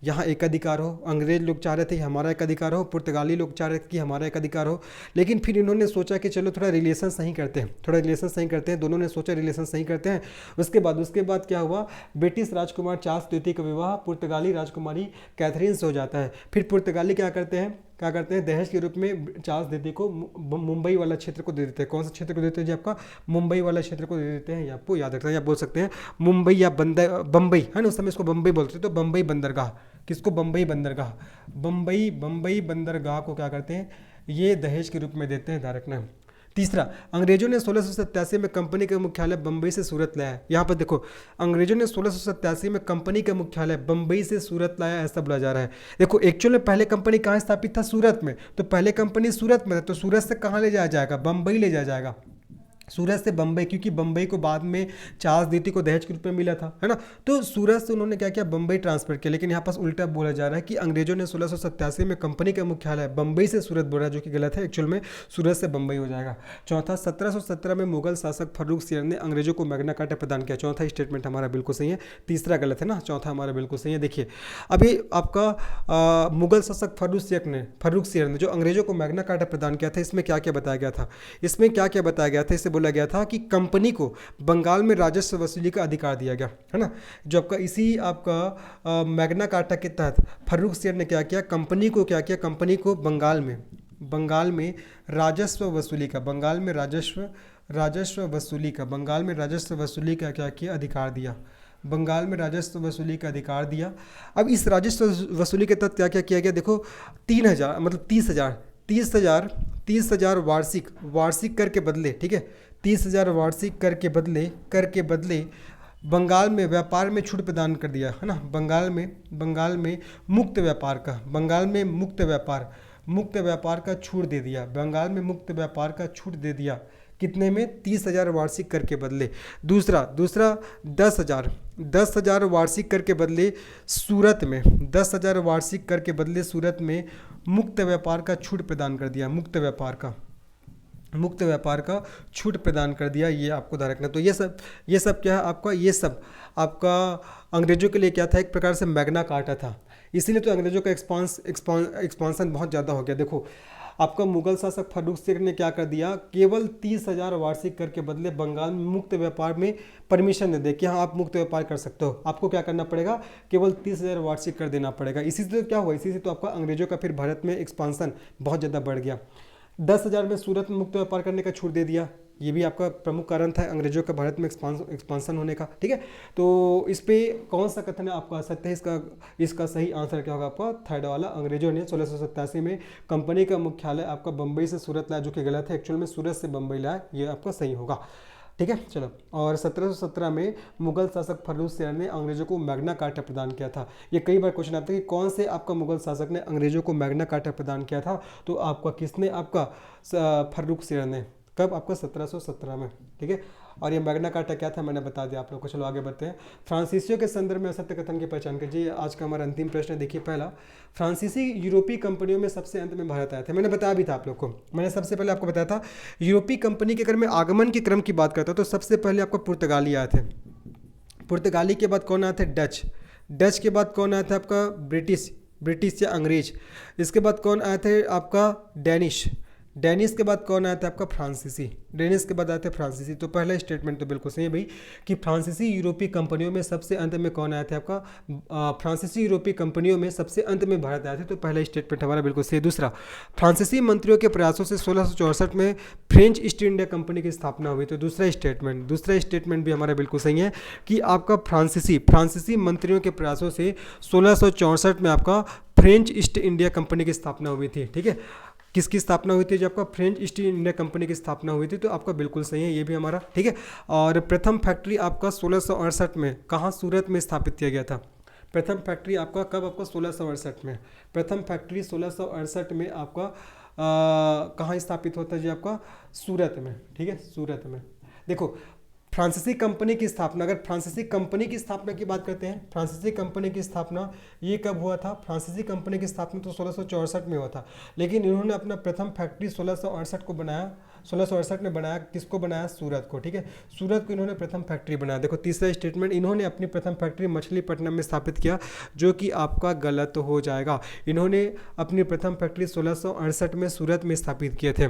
यहाँ एक अधिकार हो। अंग्रेज लोग चाह रहे थे कि हमारा एक अधिकार हो, पुर्तगाली लोग चाह रहे थे कि हमारा एक अधिकार हो। लेकिन फिर इन्होंने सोचा कि चलो थोड़ा रिलेशन सही करते हैं, दोनों ने सोचा रिलेशन सही करते हैं। उसके बाद क्या हुआ, ब्रिटिश राजकुमार चार्ल्स द्वितीय का विवाह पुर्तगाली राजकुमारी कैथरीन से हो जाता है। फिर पुर्तगाली क्या करते हैं, दहेज के रूप में चार्ल्स द्वितीय को मुंबई वाला क्षेत्र को दे देते हैं। कौन सा क्षेत्र को देते हैं जी, आपका मुंबई वाला क्षेत्र को दे देते हैं, ये आपको याद रखना है। आप बोल सकते हैं मुंबई या बम्बई, है ना, उस समय इसको बम्बई बोलते थे, तो बम्बई बंदरगाह, किसको, बम्बई बंदरगाह को क्या करते हैं, ये दहेज के रूप में देते हैं, ध्यान रखना है। तीसरा, अंग्रेजों ने 1687 में कंपनी का मुख्यालय बम्बई से सूरत लाया। यहाँ पर देखो, अंग्रेजों ने 1687 में कंपनी का मुख्यालय बम्बई से सूरत लाया, ऐसा बोला जा रहा है। देखो एक्चुअल में पहले कंपनी कहाँ स्थापित था, सूरत में, तो पहले कंपनी सूरत में था, तो सूरत से कहाँ ले जाया जाएगा, बम्बई ले जाया जाएगा, सूरत से बम्बई, क्योंकि बम्बई को बाद में चार्ल्स द्वितीय को दहेज के रूप में मिला था, है ना। तो सूरत से उन्होंने क्या किया, बम्बई ट्रांसफर किया। लेकिन यहाँ पास उल्टा बोला जा रहा है कि अंग्रेजों ने 1687 में कंपनी का मुख्यालय बम्बई से सूरत बोला, जो कि गलत है। एक्चुअल में सूरत से बम्बई हो जाएगा। चौथा, 1717 में मुगल शासक फर्रुख सियर ने अंग्रेजों को मैग्ना कार्टा प्रदान किया। चौथा स्टेटमेंट हमारा बिल्कुल सही है, तीसरा गलत है ना, चौथा हमारा बिल्कुल सही है। देखिए अभी आपका मुगल शासक फर्रुख सियर ने जो अंग्रेजों को मैग्ना कार्टा प्रदान किया था, इसमें क्या क्या बताया गया था, इससे बोला गया था कि कंपनी को बंगाल में राजस्व वसूली का अधिकार दिया गया, है ना। जो आपका इसी आपका मैग्ना कार्टा के तहत फर्रुख सियर ने क्या किया, कंपनी को बंगाल में राजस्व वसूली का क्या किया, अधिकार दिया। बंगाल में राजस्व वसूली का अधिकार दिया। अब इस राजस्व वसूली के तहत क्या क्या किया गया, देखो 3000 मतलब 30,000 वार्षिक कर के बदले, ठीक है, 30,000 वार्षिक कर के बदले बंगाल में व्यापार में छूट प्रदान कर दिया, है ना। बंगाल में मुक्त व्यापार का छूट दे दिया, बंगाल में मुक्त व्यापार का छूट दे दिया। कितने में, 30,000 वार्षिक कर के बदले। दूसरा 10,000 वार्षिक कर के बदले सूरत में 10,000 वार्षिक कर के बदले सूरत में मुक्त व्यापार का छूट प्रदान कर दिया, मुक्त व्यापार का छूट प्रदान कर दिया, ये आपको ध्यान रखना। तो ये सब क्या है आपका, ये सब आपका अंग्रेजों के लिए क्या था, एक प्रकार से मैग्ना कार्टा था। इसीलिए तो अंग्रेजों का एक्सपांसन बहुत ज़्यादा हो गया। देखो आपका मुगल शासक फर्रुख सियर ने क्या कर दिया, केवल 30,000 वार्षिक कर के बदले बंगाल में मुक्त व्यापार में परमिशन दे कि हाँ आप मुक्त व्यापार कर सकते हो। आपको क्या करना पड़ेगा, केवल 30,000 वार्षिक कर देना पड़ेगा। इसी से तो क्या हुआ, इसी से तो आपका अंग्रेजों का फिर भारत में एक्सपांसन बहुत ज़्यादा बढ़ गया। 10,000 में सूरत में मुक्त व्यापार करने का छूट दे दिया, ये भी आपका प्रमुख कारण था अंग्रेजों का भारत में एक्सपांसन होने का, ठीक है। तो इस पे कौन सा कथन है आपका सत्य है, इसका सही आंसर क्या होगा आपका, थर्ड वाला। अंग्रेजों ने 1687 में कंपनी का मुख्यालय आपका बम्बई से सूरत लाया, जो कि गलत है। एक्चुअल में सूरत से बम्बई लाया, ये आपका सही होगा, ठीक है। चलो, और 1717 में मुगल शासक फर्रुख सियर ने अंग्रेजों को मैग्ना कार्टा प्रदान किया था। ये कई बार क्वेश्चन आता है कि कौन से आपका मुगल शासक ने अंग्रेजों को मैग्ना कार्टा प्रदान किया था, तो आपका किसने, आपका फर्रुख सियर ने। कब, आपका 1717 में, ठीक है। और ये मैग्ना कार्टा क्या था मैंने बता दिया आप लोग को। चलो आगे बढ़ते हैं। फ्रांसीसियों के संदर्भ में असत्य कथन की पहचान कीजिए। आज का हमारा अंतिम प्रश्न है। देखिए पहला, फ्रांसीसी यूरोपीय कंपनियों में सबसे अंत में भारत आए थे। मैंने बताया भी था आप लोग को, मैंने सबसे पहले आपको बताया था यूरोपीय कंपनी के अगर मैं आगमन के क्रम की बात करता हूँ तो सबसे पहले आपको पुर्तगाली आए थे। पुर्तगाली के बाद कौन आए थे, डच के बाद कौन आया था आपका, ब्रिटिश या अंग्रेज। इसके बाद कौन आए थे आपका, डेनिश के बाद कौन आया था आपका, फ्रांसीसी। तो पहला स्टेटमेंट तो बिल्कुल सही है भाई कि फ्रांसीसी यूरोपीय कंपनियों में सबसे अंत में कौन आया था आपका, फ्रांसीसी यूरोपीय कंपनियों में सबसे अंत में भारत आए थे। तो पहला स्टेटमेंट हमारा बिल्कुल सही है। दूसरा, फ्रांसीसी मंत्रियों के प्रयासों से 1664 में फ्रेंच ईस्ट इंडिया कंपनी की स्थापना हुई। तो दूसरा स्टेटमेंट भी हमारा बिल्कुल सही है कि आपका फ्रांसीसी मंत्रियों के प्रयासों से 1664 में आपका फ्रेंच ईस्ट इंडिया कंपनी की स्थापना हुई थी, ठीक है। किसकी स्थापना हुई थी? जो आपका फ्रेंच ईस्ट इंडिया कंपनी की स्थापना हुई थी। तो आपका बिल्कुल सही है ये भी हमारा, ठीक है। और प्रथम फैक्ट्री आपका 1668 में कहाँ, सूरत में स्थापित किया गया था। प्रथम फैक्ट्री आपका कब, आपका 1668 में। प्रथम फैक्ट्री 1668 में आपका कहाँ स्थापित होता है जी, आपका सूरत में, ठीक है, सूरत में। देखो फ्रांसीसी कंपनी की स्थापना, अगर फ्रांसीसी कंपनी की स्थापना की बात करते हैं, फ्रांसीसी कंपनी की स्थापना ये कब हुआ था? फ्रांसीसी कंपनी की स्थापना तो 1664 में हुआ था, लेकिन इन्होंने अपना प्रथम फैक्ट्री 1668 को बनाया, 1668 में बनाया। किसको बनाया? सूरत को, ठीक है, सूरत को इन्होंने प्रथम फैक्ट्री बनाया। देखो तीसरा स्टेटमेंट, इन्होंने अपनी प्रथम फैक्ट्री मछलीपट्टनम में स्थापित किया, जो कि आपका गलत हो जाएगा। इन्होंने अपनी प्रथम फैक्ट्री 1668 में सूरत में स्थापित किए थे।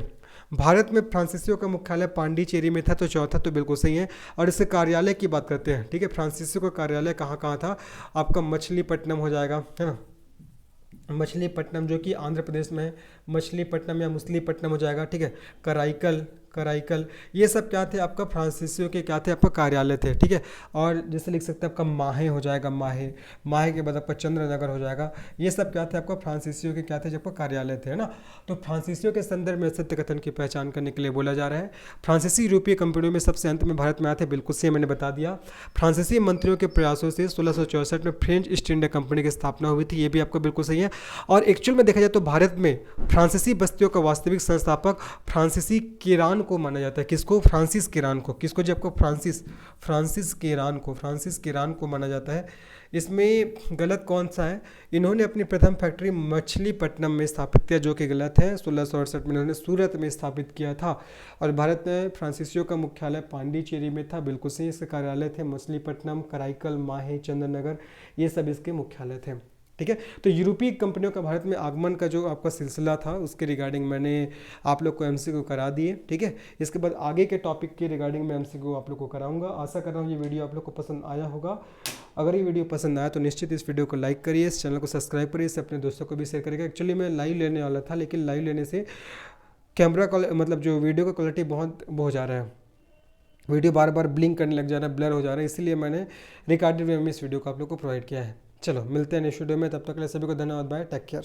भारत में फ्रांसीसियों का मुख्यालय पांडिचेरी में था, तो चौथा तो बिल्कुल सही है। और इसके कार्यालय की बात करते हैं, ठीक है, फ्रांसीसियों का कार्यालय कहाँ कहाँ था? आपका मछलीपट्टनम हो जाएगा, है ना, मछलीपट्टनम जो कि आंध्र प्रदेश में है, मछलीपट्टनम या मुसलीपट्टनम हो जाएगा, ठीक है। कराईकल, कराईकल, ये सब क्या थे? आपका फ्रांसीसियों के क्या थे? आपका कार्यालय थे, ठीक है। और जैसे लिख सकते हैं आपका माहे हो जाएगा, माहे, माहे के बाद आपका चंद्रनगर हो जाएगा। ये सब क्या थे? आपका फ्रांसीसियों के क्या थे? जब कार्यालय थे, है ना। तो फ्रांसीसियों के संदर्भ में सत्य कथन की पहचान करने के लिए बोला जा रहा है। फ्रांसीसी यूरोपीय कंपनियों में सबसे अंत में भारत में आए थे, बिल्कुल से मैंने बता दिया। फ्रांसीसी मंत्रियों के प्रयासों से 1664 में फ्रेंच ईस्ट इंडिया कंपनी की स्थापना हुई थी, ये भी आपको बिल्कुल सही है। और एक्चुअल में देखा जाए तो भारत में फ्रांसीसी बस्तियों का वास्तविक संस्थापक फ्रांसीसी केरान को माना जाता है। किसको? फ्रांसिस केरान को। किसको जी? आपको फ्रांसिस केरान को, फ्रांसिस केरान को माना जाता है। इसमें गलत कौन सा है? इन्होंने अपनी प्रथम फैक्ट्री मछलीपट्टनम में स्थापित किया, जो कि गलत है। 1668 में इन्होंने सूरत में स्थापित किया था। और भारत में फ्रांसीसियों का मुख्यालय पांडिचेरी में था, बिल्कुल सही। इसके कार्यालय थे मछलीपट्टनम, कराईकल, माहे, चंद्रनगर, ये सब इसके मुख्यालय थे, ठीक है। तो यूरोपीय कंपनियों का भारत में आगमन का जो आपका सिलसिला था, उसके रिगार्डिंग मैंने आप लोग को एमसीक्यू करा दिए, ठीक है। इसके बाद आगे के टॉपिक के रिगार्डिंग मैं एमसीक्यू आप लोग को कराऊंगा। आशा कर रहा हूँ ये वीडियो आप लोग को पसंद आया होगा। अगर ये वीडियो पसंद आया तो निश्चित इस वीडियो को लाइक करिए, इस चैनल को सब्सक्राइब करिए, इसे अपने दोस्तों को भी शेयर करिएगा। एक्चुअली मैं लाइव लेने वाला था, लेकिन लाइव लेने से कैमरा मतलब जो वीडियो का क्वालिटी बहुत हो जा रहा है, वीडियो बार बार ब्लिंक करने लग जा रहा है, ब्लर हो जा रहा है, इसीलिए मैंने रिकॉर्डेड वे में इस वीडियो को आप लोग को प्रोवाइड किया है। चलो मिलते हैं नेक्स्ट वीडियो में, तब तक के लिए सभी को धन्यवाद, बाय, टेक केयर।